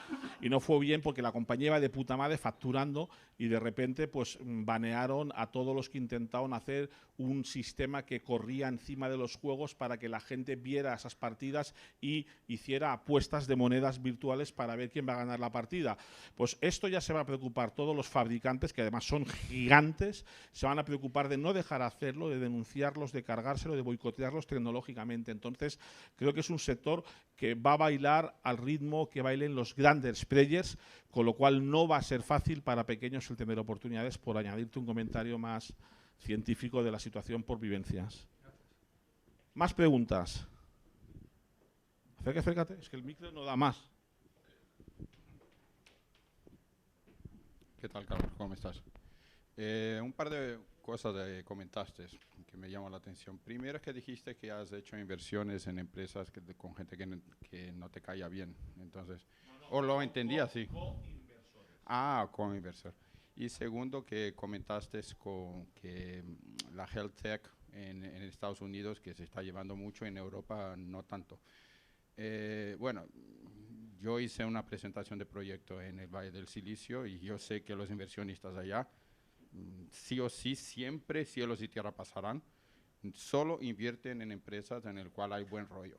Y no fue bien porque la compañía iba de puta madre facturando, y de repente pues banearon a todos los que intentaron hacer un sistema que corría encima de los juegos para que la gente viera esas partidas y hiciera apuestas de monedas virtuales para ver quién va a ganar la partida. Pues esto ya se va a preocupar todos los fabricantes, que además son gigantes, se van a preocupar de no dejar hacerlo, de denunciarlos, de cargárselo, de boicotearlos tecnológicamente. Entonces, creo que es un sector que va a bailar al ritmo que bailen los grandes players, con lo cual no va a ser fácil para pequeños el tener oportunidades, por añadirte un comentario más científico de la situación por vivencias. Más preguntas. Acércate, es que el micro no da más. ¿Qué tal, Carlos? ¿Cómo estás? Un par de cosas comentaste que me llaman la atención. Primero es que dijiste que has hecho inversiones en empresas con gente que no te caía bien. Entonces, o lo entendí así. Como inversor. Y segundo, que comentaste que la health tech en Estados Unidos, que se está llevando mucho, en Europa no tanto. Bueno, yo hice una presentación de proyecto en el Valle del Silicio y yo sé que los inversionistas allá, sí o sí, siempre cielos y tierra pasarán, solo invierten en empresas en las cuales hay buen rollo.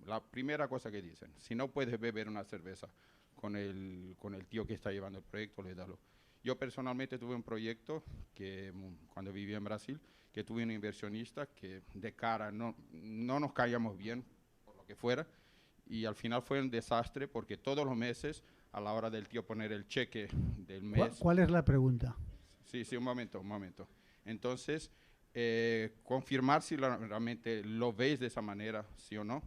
La primera cosa que dicen, si no puedes beber una cerveza con el tío que está llevando el proyecto, le dalo. Yo personalmente tuve un proyecto que cuando vivía en Brasil, que tuve un inversionista que de cara no nos caíamos bien, por lo que fuera, y al final fue un desastre porque todos los meses, a la hora del tío poner el cheque del mes... ¿Cuál es la pregunta? Sí, un momento. Entonces, confirmar si realmente lo veis de esa manera, sí o no.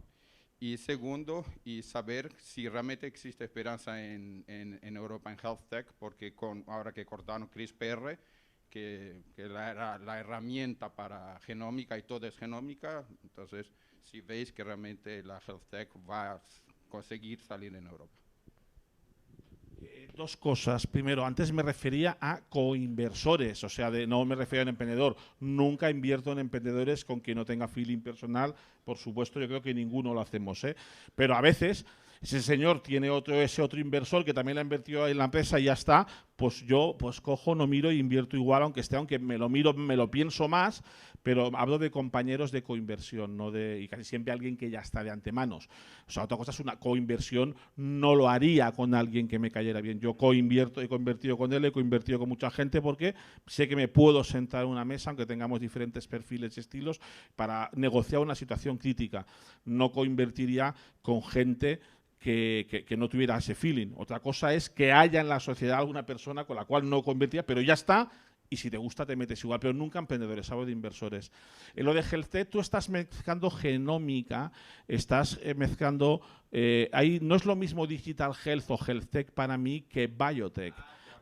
Y segundo, y saber si realmente existe esperanza en Europa en Health Tech, porque ahora que cortaron CRISPR, que era la herramienta para genómica y todo es genómica, entonces si veis que realmente la Health Tech va a conseguir salir en Europa. Dos cosas. Primero, antes me refería a coinversores, o sea, no me refería a un emprendedor. Nunca invierto en emprendedores con quien no tenga feeling personal. Por supuesto, yo creo que ninguno lo hacemos, ¿eh? Pero a veces ese señor tiene ese otro inversor que también le ha invertido en la empresa y ya está, pues yo cojo, no miro e invierto igual, aunque me lo miro, me lo pienso más, pero hablo de compañeros de coinversión, y casi siempre alguien que ya está de antemano. O sea, otra cosa es una coinversión, no lo haría con alguien que me cayera bien. Yo he convertido con él, he coinvertido con mucha gente porque sé que me puedo sentar en una mesa, aunque tengamos diferentes perfiles y estilos, para negociar una situación crítica. No coinvertiría con gente que no tuviera ese feeling. Otra cosa es que haya en la sociedad alguna persona con la cual no convertía, pero ya está, y si te gusta te metes igual, pero nunca emprendedores, hablo de inversores. En lo de Health Tech, tú estás mezclando genómica, estás mezclando... ahí no es lo mismo Digital Health o Health Tech para mí que Biotech.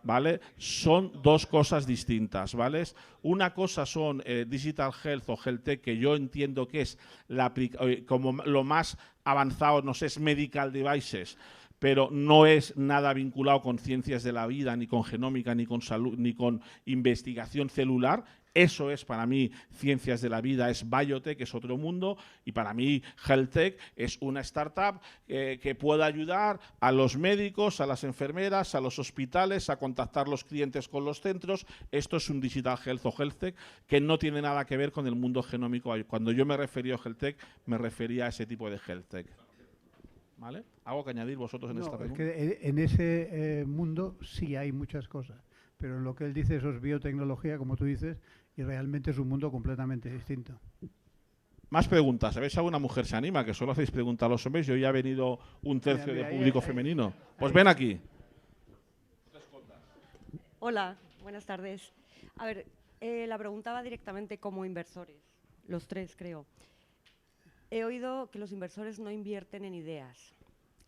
¿Vale? Son dos cosas distintas, ¿vale? Una cosa son Digital Health o Health Tech, que yo entiendo que es como lo más avanzado, no sé, es Medical Devices, pero no es nada vinculado con ciencias de la vida, ni con genómica, ni con salud, ni con investigación celular. Eso es para mí ciencias de la vida, es biotech, es otro mundo, y para mí Health Tech es una startup que pueda ayudar a los médicos, a las enfermeras, a los hospitales, a contactar los clientes con los centros. Esto es un Digital Health o Health Tech que no tiene nada que ver con el mundo genómico. Cuando yo me refería a Health Tech, me refería a ese tipo de Health Tech. ¿Vale? ¿Algo que añadir vosotros en esta pregunta? Es que en ese mundo sí hay muchas cosas, pero en lo que él dice eso es biotecnología, como tú dices, y realmente es un mundo completamente distinto. Más preguntas. ¿Sabéis si alguna mujer se anima? Que solo hacéis preguntas a los hombres. Yo ya ha venido un tercio de público femenino. Pues ven aquí. Hola, buenas tardes. A ver, la pregunta va directamente como inversores, los tres creo. He oído que los inversores no invierten en ideas.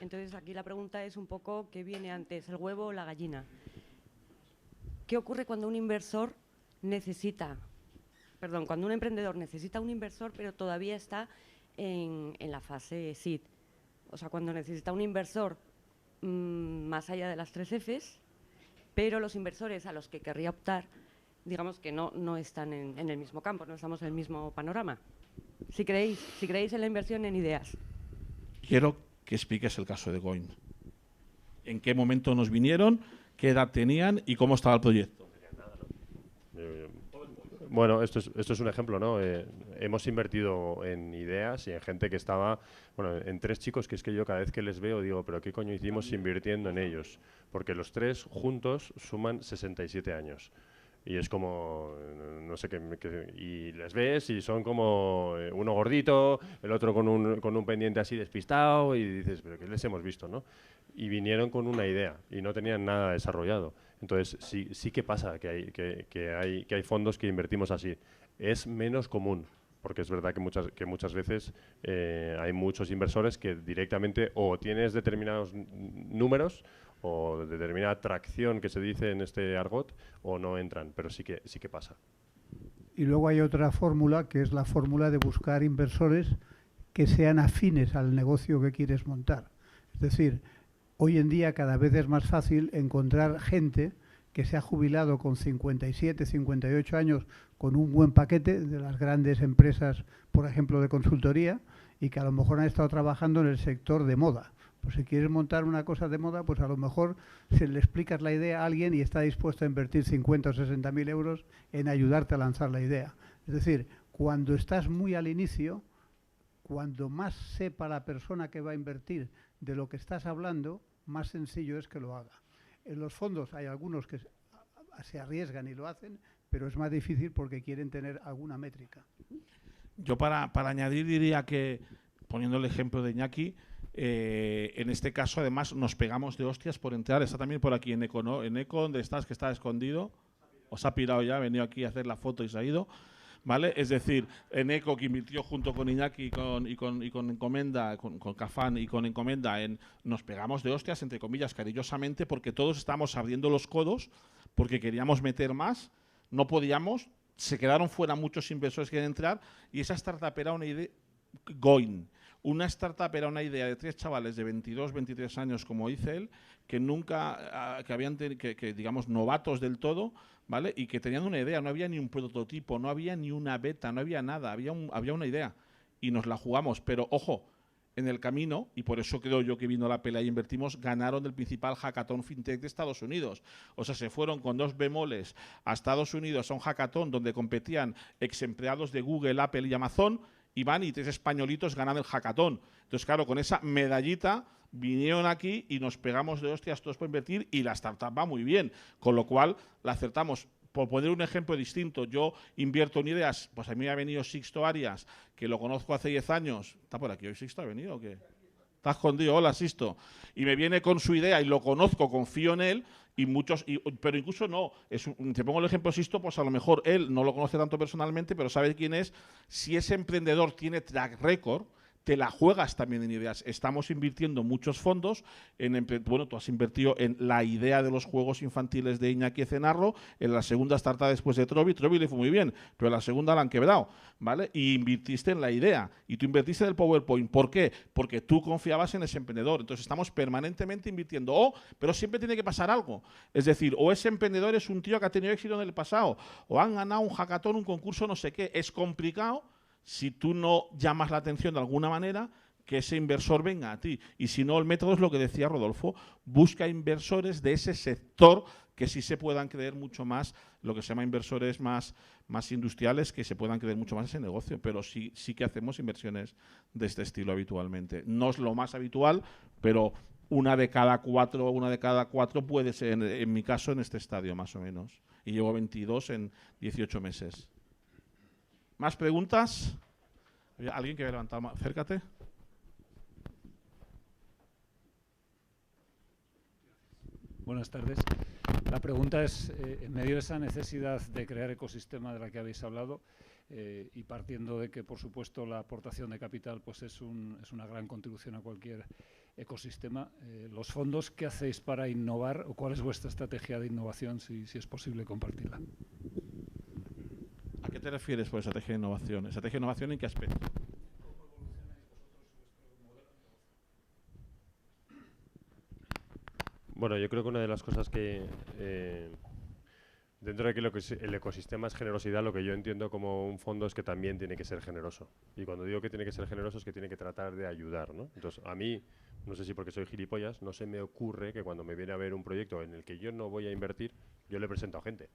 Entonces aquí la pregunta es un poco ¿qué viene antes, el huevo o la gallina? ¿Qué ocurre cuando un inversor cuando un emprendedor necesita un inversor pero todavía está en la fase seed? O sea, cuando necesita un inversor más allá de las 3 Fs, pero los inversores a los que querría optar, digamos que no están en el mismo campo, no estamos en el mismo panorama. Si creéis en la inversión en ideas. Quiero que expliques el caso de Goin. ¿En qué momento nos vinieron? ¿Qué edad tenían? ¿Y cómo estaba el proyecto? Bueno, esto es un ejemplo, ¿no? Hemos invertido en ideas y en gente que estaba, bueno, en 3 chicos que es que yo cada vez que les veo digo, pero ¿qué coño hicimos invirtiendo en ellos? Porque los 3 juntos suman 67 años. Y es como, no sé qué, y les ves y son como uno gordito, el otro con un pendiente así despistado y dices, pero ¿qué les hemos visto, no? Y vinieron con una idea y no tenían nada desarrollado. Entonces sí que pasa que hay fondos que invertimos así. Es menos común, porque es verdad que muchas veces hay muchos inversores que directamente o tienes determinados números o determinada tracción que se dice en este argot o no entran, pero sí que pasa. Y luego hay otra fórmula que es la fórmula de buscar inversores que sean afines al negocio que quieres montar. Es decir, hoy en día cada vez es más fácil encontrar gente que se ha jubilado con 57, 58 años con un buen paquete de las grandes empresas, por ejemplo, de consultoría, y que a lo mejor han estado trabajando en el sector de moda. Pues si quieres montar una cosa de moda, pues a lo mejor se le explicas la idea a alguien y está dispuesto a invertir 50 o 60.000 euros en ayudarte a lanzar la idea. Es decir, cuando estás muy al inicio, cuando más sepa la persona que va a invertir de lo que estás hablando, más sencillo es que lo haga. En los fondos hay algunos que se arriesgan y lo hacen, pero es más difícil porque quieren tener alguna métrica. Yo para añadir diría que, poniendo el ejemplo de Iñaki, en este caso además nos pegamos de hostias por entrar. Está también por aquí en Eco, ¿no? En Eco, donde estás, que está escondido. Os ha pirado ya, ha venido aquí a hacer la foto y se ha ido. ¿Vale? Es decir, en Eco, que invirtió junto con Iñaki y con Encomenda, con Cafán y con Encomenda, nos pegamos de hostias, entre comillas, cariñosamente, porque todos estábamos abriendo los codos, porque queríamos meter más, no podíamos, se quedaron fuera muchos inversores que querían entrar, y esa startup era una idea Una startup era una idea de 3 chavales de 22, 23 años, como dice él, que nunca, que digamos, novatos del todo, ¿vale? Y que tenían una idea, no había ni un prototipo, no había ni una beta, no había nada, había una idea. Y nos la jugamos, pero ojo, en el camino, y por eso creo yo que vino la pelea y invertimos, ganaron el principal hackathon fintech de Estados Unidos. O sea, se fueron con 2 bemoles a Estados Unidos a un hackathon donde competían ex empleados de Google, Apple y Amazon, y van y 3 españolitos ganan el hackathon. Entonces, claro, con esa medallita vinieron aquí y nos pegamos de hostias todos por invertir, y la startup va muy bien, con lo cual la acertamos. Por poner un ejemplo distinto, yo invierto en ideas, pues a mí me ha venido Sixto Arias, que lo conozco hace 10 años. ¿Está por aquí hoy Sixto? ¿Ha venido o qué? Está escondido. Hola, Sixto. Y me viene con su idea y lo conozco, confío en él, y muchos, pero incluso no, te pongo el ejemplo Sixto, pues a lo mejor él no lo conoce tanto personalmente, pero sabe quién es. Si ese emprendedor tiene track record, te la juegas también en ideas. Estamos invirtiendo muchos fondos bueno, tú has invertido en la idea de los juegos infantiles de Iñaki Ezenarro, en la segunda startup después de Trovi le fue muy bien, pero en la segunda la han quebrado, ¿vale? Y invirtiste en la idea, y tú invertiste en el PowerPoint. ¿Por qué? Porque tú confiabas en ese emprendedor. Entonces estamos permanentemente invirtiendo. Pero siempre tiene que pasar algo. Es decir, o ese emprendedor es un tío que ha tenido éxito en el pasado, o han ganado un hackathon, un concurso, no sé qué. Es complicado si tú no llamas la atención de alguna manera, que ese inversor venga a ti. Y si no, el método es lo que decía Rodolfo, busca inversores de ese sector que sí se puedan creer mucho más, lo que se llama inversores más industriales, que se puedan creer mucho más ese negocio. Pero sí que hacemos inversiones de este estilo habitualmente. No es lo más habitual, pero una de cada cuatro puede ser, en mi caso, en este estadio más o menos. Y llevo 22 en 18 meses. ¿Más preguntas? ¿Alguien que había levantado más? Acércate. Buenas tardes. La pregunta es, en medio de esa necesidad de crear ecosistema de la que habéis hablado, y partiendo de que, por supuesto, la aportación de capital pues es una gran contribución a cualquier ecosistema, los fondos, ¿qué hacéis para innovar o cuál es vuestra estrategia de innovación, si es posible compartirla? ¿A qué te refieres por estrategia de innovación? ¿Estrategia de innovación en qué aspecto? Bueno, yo creo que una de las cosas que, dentro de que el ecosistema es generosidad, lo que yo entiendo como un fondo es que también tiene que ser generoso. Y cuando digo que tiene que ser generoso es que tiene que tratar de ayudar, ¿no? Entonces, a mí, no sé si porque soy gilipollas, no se me ocurre que cuando me viene a ver un proyecto en el que yo no voy a invertir, yo le presento a gente.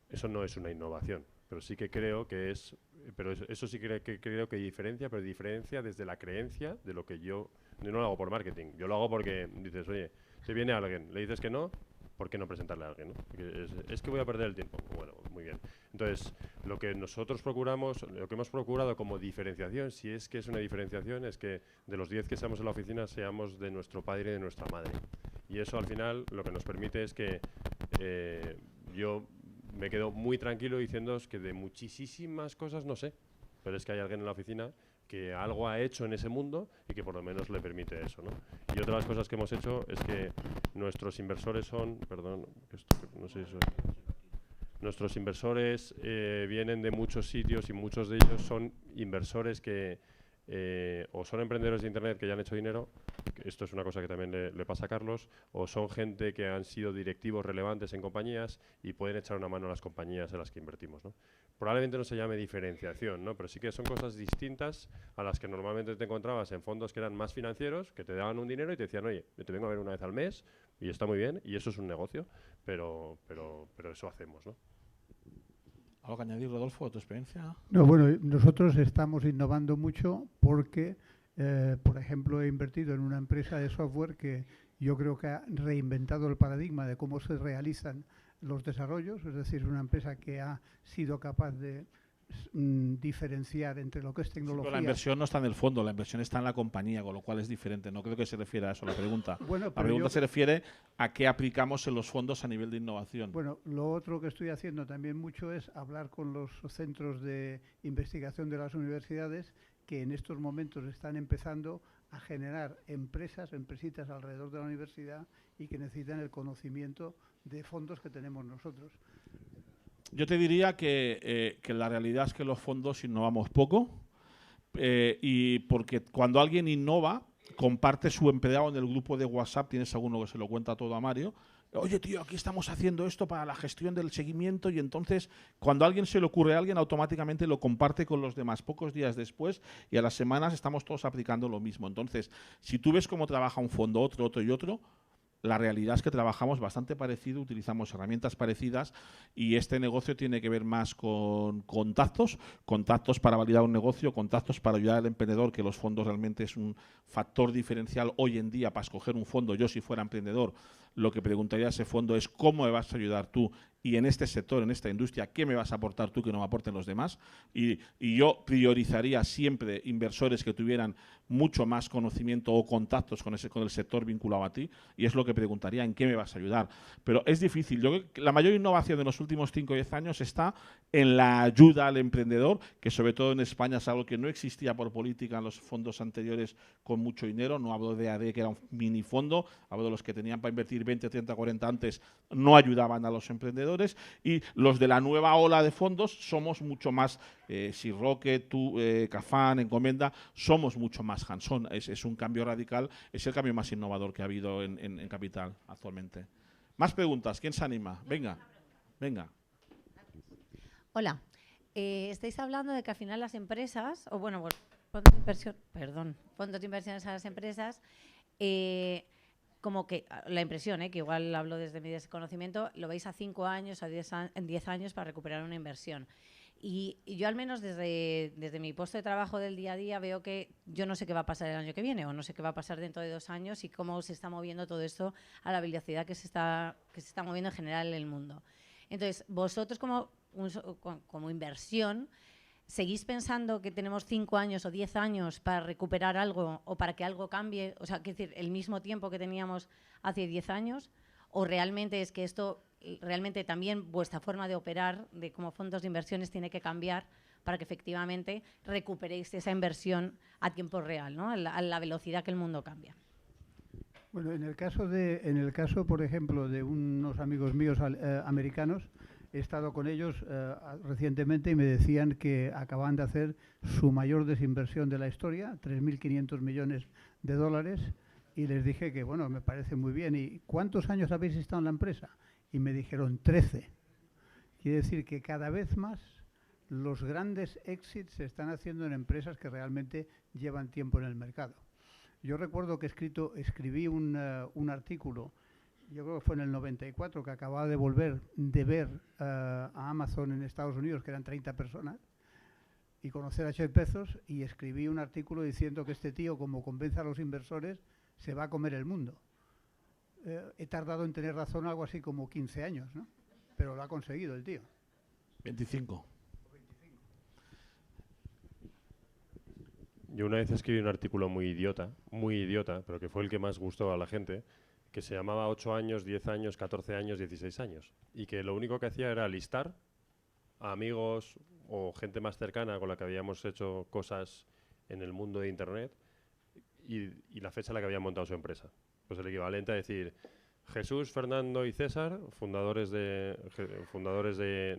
Eso no es una innovación, pero sí que creo que eso sí que creo que diferencia, pero diferencia desde la creencia de lo que yo no lo hago por marketing, yo lo hago porque dices, oye, si viene alguien, le dices que no, ¿por qué no presentarle a alguien, ¿no? Es que voy a perder el tiempo. Bueno, muy bien. Entonces, lo que nosotros procuramos, lo que hemos procurado como diferenciación, si es que es una diferenciación, es que de los 10 que seamos en la oficina, seamos de nuestro padre y de nuestra madre. Y eso al final lo que nos permite es que yo me quedo muy tranquilo diciéndoos que de muchísimas cosas no sé, pero es que hay alguien en la oficina que algo ha hecho en ese mundo y que por lo menos le permite eso, ¿no? Y otra de las cosas que hemos hecho es que nuestros inversores son, no sé eso, nuestros inversores vienen de muchos sitios y muchos de ellos son inversores que o son emprendedores de internet que ya han hecho dinero esto es una cosa que también le pasa a Carlos, o son gente que han sido directivos relevantes en compañías y pueden echar una mano a las compañías en las que invertimos, ¿no? Probablemente no se llame diferenciación, ¿no? Pero sí que son cosas distintas a las que normalmente te encontrabas en fondos que eran más financieros, que te daban un dinero y te decían, oye, yo te vengo a ver una vez al mes y está muy bien y eso es un negocio, pero eso hacemos, ¿no? ¿Algo que añadir, Rodolfo, tu experiencia? No, bueno, nosotros estamos innovando mucho porque, por ejemplo, he invertido en una empresa de software que yo creo que ha reinventado el paradigma de cómo se realizan los desarrollos, es decir, una empresa que ha sido capaz de diferenciar entre lo que es tecnología. Pero la inversión no está en el fondo, la inversión está en la compañía, con lo cual es diferente. No creo que se refiera a eso la pregunta. Bueno, la pregunta se refiere a qué aplicamos en los fondos a nivel de innovación. Bueno, lo otro que estoy haciendo también mucho es hablar con los centros de investigación de las universidades que en estos momentos están empezando a generar empresitas alrededor de la universidad y que necesitan el conocimiento de fondos que tenemos nosotros. Yo te diría que la realidad es que los fondos innovamos poco y porque cuando alguien innova, comparte su empleado en el grupo de WhatsApp, tienes alguno que se lo cuenta todo a Mario, oye tío, aquí estamos haciendo esto para la gestión del seguimiento y entonces cuando a alguien se le ocurre a alguien automáticamente lo comparte con los demás pocos días después y a las semanas estamos todos aplicando lo mismo. Entonces, si tú ves cómo trabaja un fondo, otro y otro, la realidad es que trabajamos bastante parecido, utilizamos herramientas parecidas y este negocio tiene que ver más con contactos para validar un negocio, contactos para ayudar al emprendedor, que los fondos realmente es un factor diferencial hoy en día para escoger un fondo. Yo, si fuera emprendedor, lo que preguntaría a ese fondo es cómo me vas a ayudar tú y en este sector, en esta industria, ¿qué me vas a aportar tú que no me aporten los demás? Y yo priorizaría siempre inversores que tuvieran mucho más conocimiento o contactos con el sector vinculado a ti, y es lo que preguntaría, ¿en qué me vas a ayudar? Pero es difícil. Yo creo que la mayor innovación de los últimos 5 o 10 años está en la ayuda al emprendedor, que sobre todo en España es algo que no existía por política en los fondos anteriores con mucho dinero. No hablo de AD, que era un mini fondo, hablo de los que tenían para invertir 20, 30, 40 antes, no ayudaban a los emprendedores, y los de la nueva ola de fondos somos mucho más, si Rocket, tú, Cafán, Encomienda, somos mucho más hands-on. Es un cambio radical, es el cambio más innovador que ha habido en Capital actualmente. Más preguntas, ¿quién se anima? Venga, venga. Hola, estáis hablando de que al final las empresas, o bueno, fondos de inversiones a las empresas, como que la impresión, que igual hablo desde mi desconocimiento, lo veis a 5 años, a 10 años para recuperar una inversión. Y yo al menos desde mi puesto de trabajo del día a día veo que yo no sé qué va a pasar el año que viene o no sé qué va a pasar dentro de 2 años y cómo se está moviendo todo esto a la velocidad que se está moviendo en general en el mundo. Entonces, vosotros como inversión, ¿seguís pensando que tenemos 5 años o 10 años para recuperar algo o para que algo cambie? O sea, es decir, el mismo tiempo que teníamos hace 10 años, ¿o realmente es que esto, realmente también vuestra forma de operar de como fondos de inversiones tiene que cambiar para que efectivamente recuperéis esa inversión a tiempo real, ¿no? a la velocidad que el mundo cambia? Bueno, en el caso, por ejemplo, de unos amigos míos americanos, he estado con ellos recientemente y me decían que acaban de hacer su mayor desinversión de la historia, 3.500 millones de dólares, y les dije que, bueno, me parece muy bien. ¿Y cuántos años habéis estado en la empresa? Y me dijeron 13. Quiere decir que cada vez más los grandes exits se están haciendo en empresas que realmente llevan tiempo en el mercado. Yo recuerdo que escribí un artículo, yo creo que fue en el 94, que acababa de volver de ver a Amazon en Estados Unidos, que eran 30 personas, y conocer a Jeff Bezos, y escribí un artículo diciendo que este tío, como convence a los inversores, se va a comer el mundo. He tardado en tener razón algo así como 15 años, ¿no? Pero lo ha conseguido el tío. 25. Yo una vez escribí un artículo muy idiota, pero que fue el que más gustó a la gente, que se llamaba 8 años, 10 años, 14 años, 16 años. Y que lo único que hacía era listar a amigos o gente más cercana con la que habíamos hecho cosas en el mundo de Internet y la fecha en la que habían montado su empresa. Pues el equivalente a decir Jesús, Fernando y César, fundadores de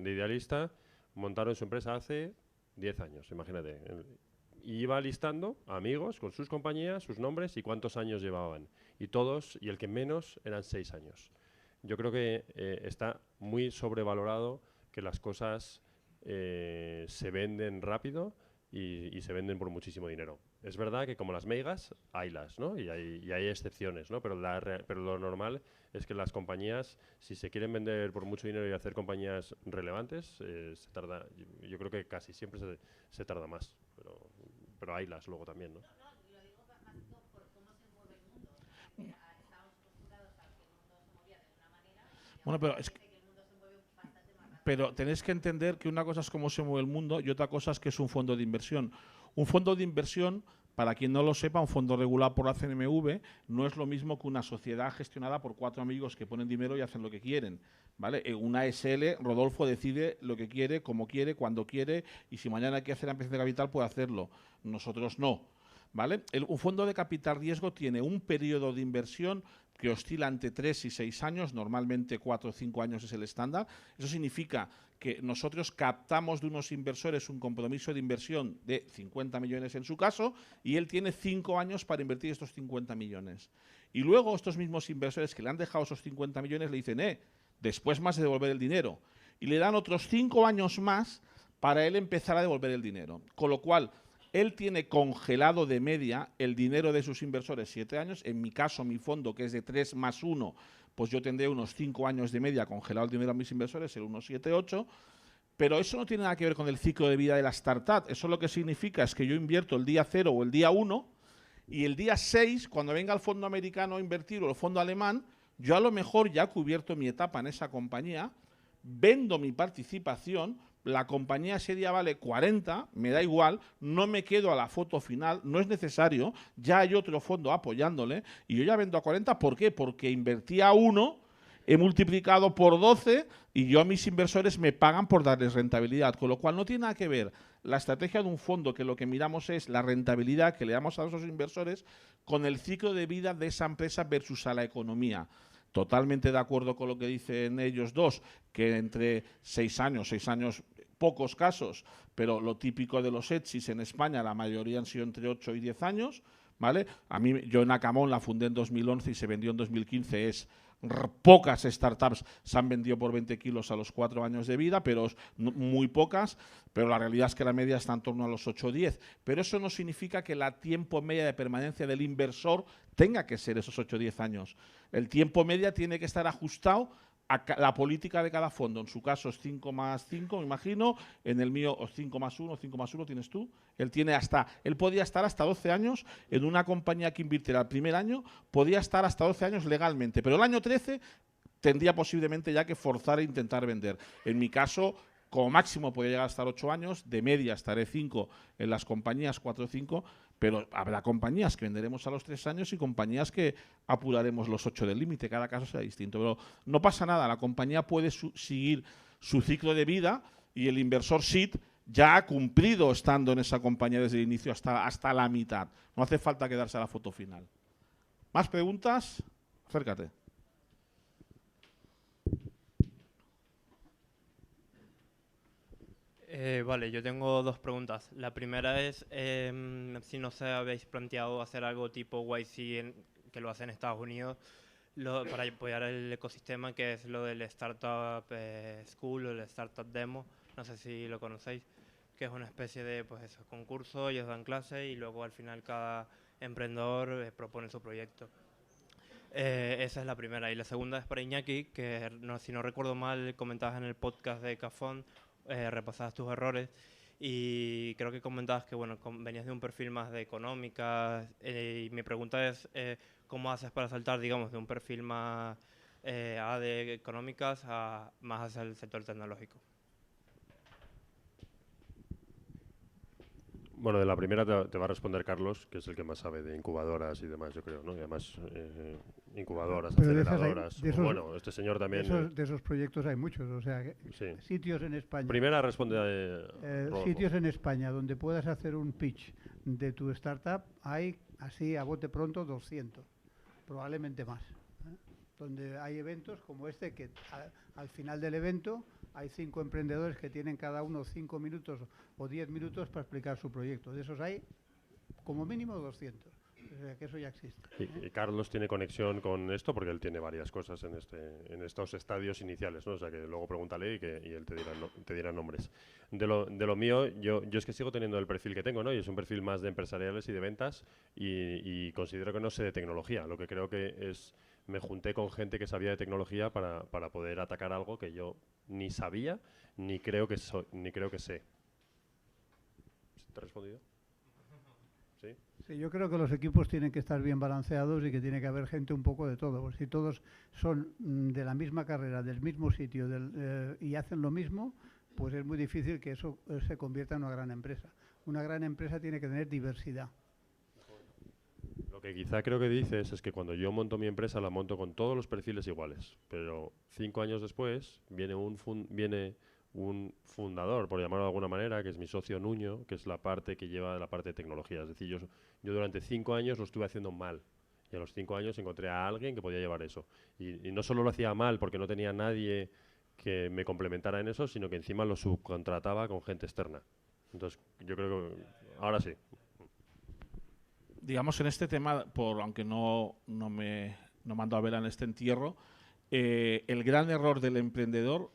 Idealista, montaron su empresa hace 10 años, imagínate. y iba listando a amigos con sus compañías, sus nombres y cuántos años llevaban. Y todos, y el que menos, eran 6 años. Yo creo que está muy sobrevalorado que las cosas se venden rápido y se venden por muchísimo dinero. Es verdad que como las meigas, haylas, ¿no? Y hay excepciones, ¿no? Pero lo normal es que las compañías, si se quieren vender por mucho dinero y hacer compañías relevantes, se tarda, yo creo que casi siempre se tarda más. Pero haylas luego también, ¿no? Lo digo más por cómo se mueve el mundo. Porque estamos acostumbrados a que el mundo se movía de una manera. Bueno, pero es que pero tenéis que entender que una cosa es cómo se mueve el mundo y otra cosa es que es un fondo de inversión. Un fondo de inversión, para quien no lo sepa, un fondo regulado por la CNMV no es lo mismo que una sociedad gestionada por 4 amigos que ponen dinero y hacen lo que quieren, ¿vale? En una SL, Rodolfo decide lo que quiere, cómo quiere, cuando quiere, y si mañana hay que hacer ampliación de capital puede hacerlo. Nosotros no, ¿vale? Un fondo de capital riesgo tiene un periodo de inversión que oscila entre 3 y 6 años, normalmente 4 o 5 años es el estándar. Eso significa que nosotros captamos de unos inversores un compromiso de inversión de 50 millones en su caso y él tiene 5 años para invertir estos 50 millones. Y luego estos mismos inversores que le han dejado esos 50 millones le dicen, después más de devolver el dinero. Y le dan otros 5 años más para él empezar a devolver el dinero. Con lo cual, él tiene congelado de media el dinero de sus inversores 7 años. En mi caso, mi fondo, que es de 3 más 1, pues yo tendré unos 5 años de media congelado el dinero a mis inversores, el 1,78. Pero eso no tiene nada que ver con el ciclo de vida de la startup. Eso lo que significa es que yo invierto el día 0 o el día 1 y el día 6, cuando venga el fondo americano a invertir o el fondo alemán, yo a lo mejor ya he cubierto mi etapa en esa compañía, vendo mi participación, la compañía ese día vale 40, me da igual, no me quedo a la foto final, no es necesario, ya hay otro fondo apoyándole y yo ya vendo a 40, ¿por qué? Porque invertí a 1, he multiplicado por 12 y yo a mis inversores me pagan por darles rentabilidad, con lo cual no tiene nada que ver la estrategia de un fondo, que lo que miramos es la rentabilidad que le damos a esos inversores con el ciclo de vida de esa empresa versus a la economía. Totalmente de acuerdo con lo que dicen ellos dos, que entre 6 años, pocos casos, pero lo típico de los ETSIs en España, la mayoría han sido entre 8 y 10 años, ¿vale? Yo en Acamón la fundé en 2011 y se vendió en 2015, pocas startups se han vendido por 20 kilos a los 4 años de vida, pero muy pocas, pero la realidad es que la media está en torno a los 8 o 10. Pero eso no significa que la tiempo media de permanencia del inversor tenga que ser esos 8 o 10 años. El tiempo media tiene que estar ajustado a la política de cada fondo. En su caso es 5 más 5, me imagino. En el mío 5 más 1, 5 más 1 tienes tú. Él podía estar hasta 12 años en una compañía que invirtiera el primer año, podía estar hasta 12 años legalmente, pero el año 13 tendría posiblemente ya que forzar e intentar vender. En mi caso, como máximo podría llegar a estar 8 años, de media estaré 5 en las compañías, 4 o 5, pero habrá compañías que venderemos a los 3 años y compañías que apuraremos los 8 del límite, cada caso será distinto. Pero no pasa nada, la compañía puede seguir su ciclo de vida y el inversor SIT ya ha cumplido estando en esa compañía desde el inicio hasta la mitad. No hace falta quedarse a la foto final. ¿Más preguntas? Acércate. Vale, yo tengo 2 preguntas. La primera es si no se habéis planteado hacer algo tipo YC, que lo hace en Estados Unidos, para apoyar el ecosistema, que es lo del Startup School o el Startup Demo, no sé si lo conocéis, que es una especie de concurso, ellos dan clases y luego al final cada emprendedor propone su proyecto. Esa es la primera. Y la segunda es para Iñaki, que si no recuerdo mal comentabas en el podcast de Cafón, repasabas tus errores y creo que comentabas que venías de un perfil más de económica y mi pregunta es ¿cómo haces para saltar, digamos, de un perfil más de económicas a más hacia el sector tecnológico? Bueno, de la primera te va a responder Carlos, que es el que más sabe de incubadoras y demás, yo creo, ¿no? Y además, incubadoras, pero aceleradoras. Bueno, este señor también. De esos proyectos hay muchos, o sea, sí. Sitios en España. Primera responde sitios en España donde puedas hacer un pitch de tu startup, hay así a bote pronto 200, probablemente más. donde hay eventos como este que al final del evento hay 5 emprendedores que tienen cada uno 5 minutos o 10 minutos para explicar su proyecto. De esos hay como mínimo 200. O sea que eso ya existe. Y Carlos tiene conexión con esto porque él tiene varias cosas en estos estadios iniciales, ¿no? O sea que luego pregúntale y él te dirá nombres. De lo mío, yo es que sigo teniendo el perfil que tengo, ¿no? Y es un perfil más de empresariales y de ventas y considero que no sé de tecnología. Lo que creo que es, me junté con gente que sabía de tecnología para poder atacar algo que yo ni sabía ni creo que sé. ¿Te he respondido? ¿Sí? Sí, yo creo que los equipos tienen que estar bien balanceados y que tiene que haber gente un poco de todo. Porque si todos son de la misma carrera, del mismo sitio y hacen lo mismo, pues es muy difícil que eso se convierta en una gran empresa. Una gran empresa tiene que tener diversidad. Lo que quizá creo que dices es que cuando yo monto mi empresa la monto con todos los perfiles iguales, pero 5 años después viene un fundador, por llamarlo de alguna manera, que es mi socio Nuño, que es la parte que lleva la parte de tecnología. Es decir, yo durante 5 años lo estuve haciendo mal y a los 5 años encontré a alguien que podía llevar eso. Y no solo lo hacía mal porque no tenía nadie que me complementara en eso, sino que encima lo subcontrataba con gente externa. Entonces, yo creo que ahora sí. Digamos, en este tema, aunque no mando a vela en este entierro, el gran error del emprendedor,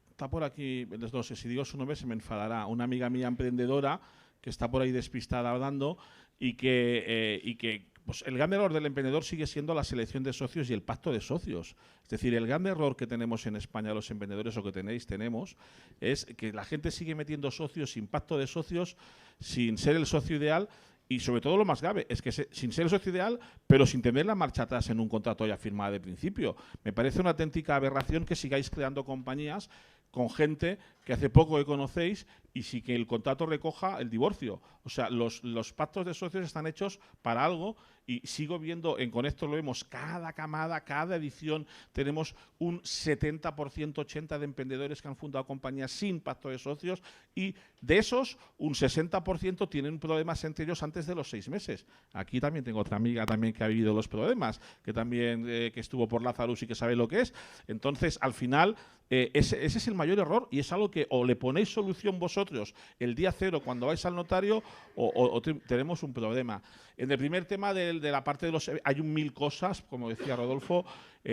está por aquí, no sé, si digo su nombre se me enfadará, una amiga mía emprendedora que está por ahí despistada hablando y que pues el gran error del emprendedor sigue siendo la selección de socios y el pacto de socios. Es decir, el gran error que tenemos en España los emprendedores, o que tenemos, es que la gente sigue metiendo socios sin pacto de socios, sin ser el socio ideal. Y sobre todo lo más grave es que sin ser el socio ideal, pero sin tener la marcha atrás en un contrato ya firmado de principio. Me parece una auténtica aberración que sigáis creando compañías con gente que hace poco que conocéis y sí que el contrato recoja el divorcio. O sea, los pactos de socios están hechos para algo y sigo viendo, en Conector lo vemos, cada camada, cada edición, tenemos un 70%, 80% de emprendedores que han fundado compañías sin pacto de socios y de esos, un 60% tienen problemas entre ellos antes de los 6 meses. Aquí también tengo otra amiga también que ha vivido los problemas, que también que estuvo por Lazarus y que sabe lo que es. Entonces, al final, ese es el mayor error y es algo que o le ponéis solución vosotros el día cero cuando vais al notario o tenemos un problema. En el primer tema de la parte de los... Hay 1000 cosas, como decía Rodolfo,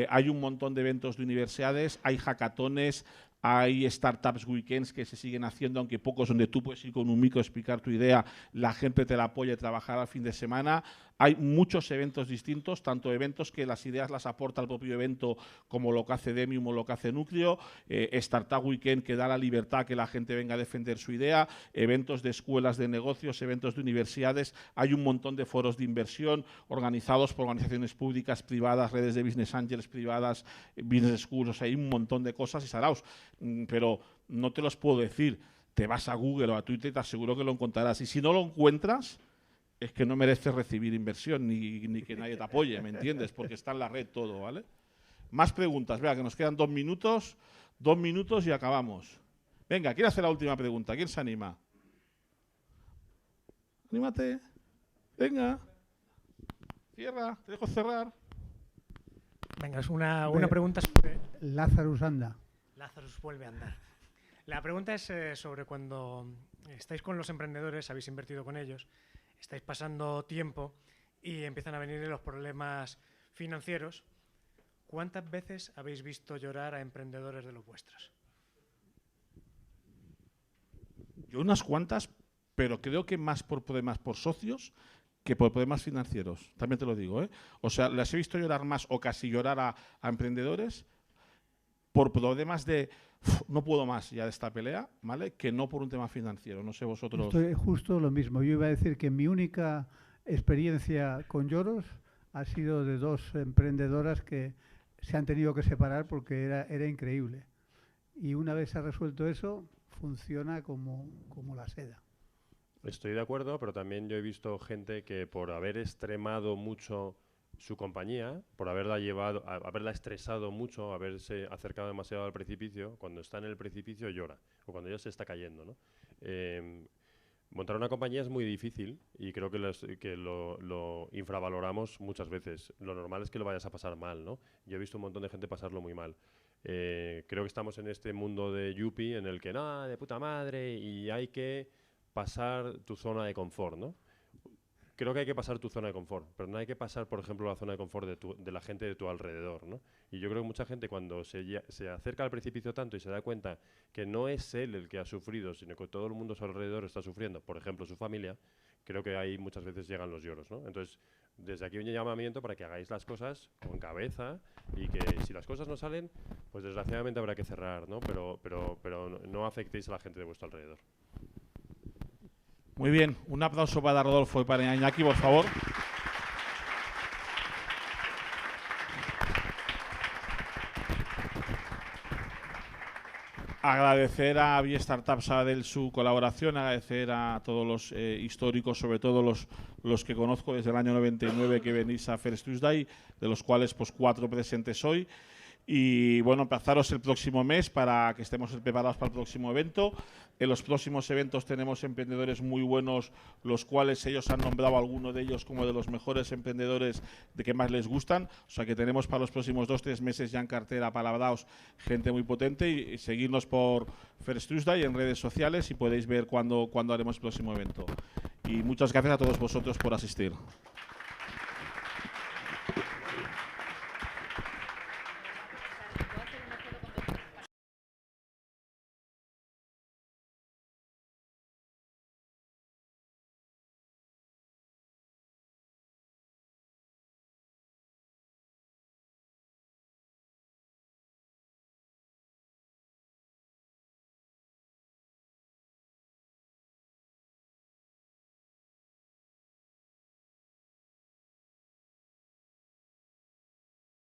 hay un montón de eventos de universidades, hay hackatones, hay startups weekends que se siguen haciendo, aunque pocos, donde tú puedes ir con un micro a explicar tu idea, la gente te la apoya y trabajar al fin de semana. Hay muchos eventos distintos, tanto eventos que las ideas las aporta el propio evento, como lo que hace Demium o lo que hace Núcleo, Startup Weekend que da la libertad que la gente venga a defender su idea, eventos de escuelas de negocios, eventos de universidades, hay un montón de foros de inversión organizados por organizaciones públicas, privadas, redes de business angels privadas, business schools, o sea, hay un montón de cosas y saraos, pero no te los puedo decir. Te vas a Google o a Twitter y te aseguro que lo encontrarás. Y si no lo encuentras, es que no mereces recibir inversión ni que nadie te apoye, ¿me entiendes? Porque está en la red todo, ¿vale? Más preguntas. Vea, que nos quedan 2 minutos. 2 minutos y acabamos. Venga, ¿quién hace la última pregunta? ¿Quién se anima? Anímate. Venga. Cierra. Te dejo cerrar. Venga, es una pregunta sobre... Lazarus anda. Lazarus vuelve a andar. La pregunta es sobre cuando estáis con los emprendedores, habéis invertido con ellos, estáis pasando tiempo y empiezan a venir los problemas financieros. ¿Cuántas veces habéis visto llorar a emprendedores de los vuestros? Yo unas cuantas, pero creo que más por problemas por socios que por problemas financieros. También te lo digo, ¿eh? O sea, las he visto llorar más o casi llorar a emprendedores por problemas de no puedo más ya de esta pelea, ¿vale? Que no por un tema financiero. No sé vosotros. Estoy justo lo mismo. Yo iba a decir que mi única experiencia con lloros ha sido de 2 emprendedoras que se han tenido que separar porque era increíble. Y una vez se ha resuelto eso, funciona como la seda. Estoy de acuerdo, pero también yo he visto gente que por haber extremado mucho su compañía, por haberla estresado mucho, haberse acercado demasiado al precipicio, cuando está en el precipicio llora, o cuando ya se está cayendo, ¿no? Montar una compañía es muy difícil y creo que lo infravaloramos muchas veces. Lo normal es que lo vayas a pasar mal, ¿no? Yo he visto un montón de gente pasarlo muy mal. Creo que estamos en este mundo de yuppie en el que, no, de puta madre, y hay que pasar tu zona de confort, ¿no? Creo que hay que pasar tu zona de confort, pero no hay que pasar, por ejemplo, la zona de confort de la gente de tu alrededor, ¿no? Y yo creo que mucha gente cuando se acerca al precipicio tanto y se da cuenta que no es él el que ha sufrido, sino que todo el mundo a su alrededor está sufriendo, por ejemplo, su familia, creo que ahí muchas veces llegan los lloros, ¿no? Entonces, desde aquí un llamamiento para que hagáis las cosas con cabeza y que si las cosas no salen, pues desgraciadamente habrá que cerrar, ¿no? Pero no afectéis a la gente de vuestro alrededor. Muy bien, un aplauso para Rodolfo y para Iñaki, por favor. Agradecer a BeStartup Sabadell su colaboración, agradecer a todos los históricos, sobre todo los que conozco desde el año 99 que venís a First Tuesday, de los cuales pues 4 presentes hoy. Y bueno, emplazaros el próximo mes para que estemos preparados para el próximo evento. En los próximos eventos tenemos emprendedores muy buenos, los cuales ellos han nombrado a alguno de ellos como de los mejores emprendedores de que más les gustan. O sea que tenemos para los próximos 2-3 meses ya en cartera palabraos gente muy potente y seguirnos por First Tuesday en redes sociales y podéis ver cuándo haremos el próximo evento. Y muchas gracias a todos vosotros por asistir.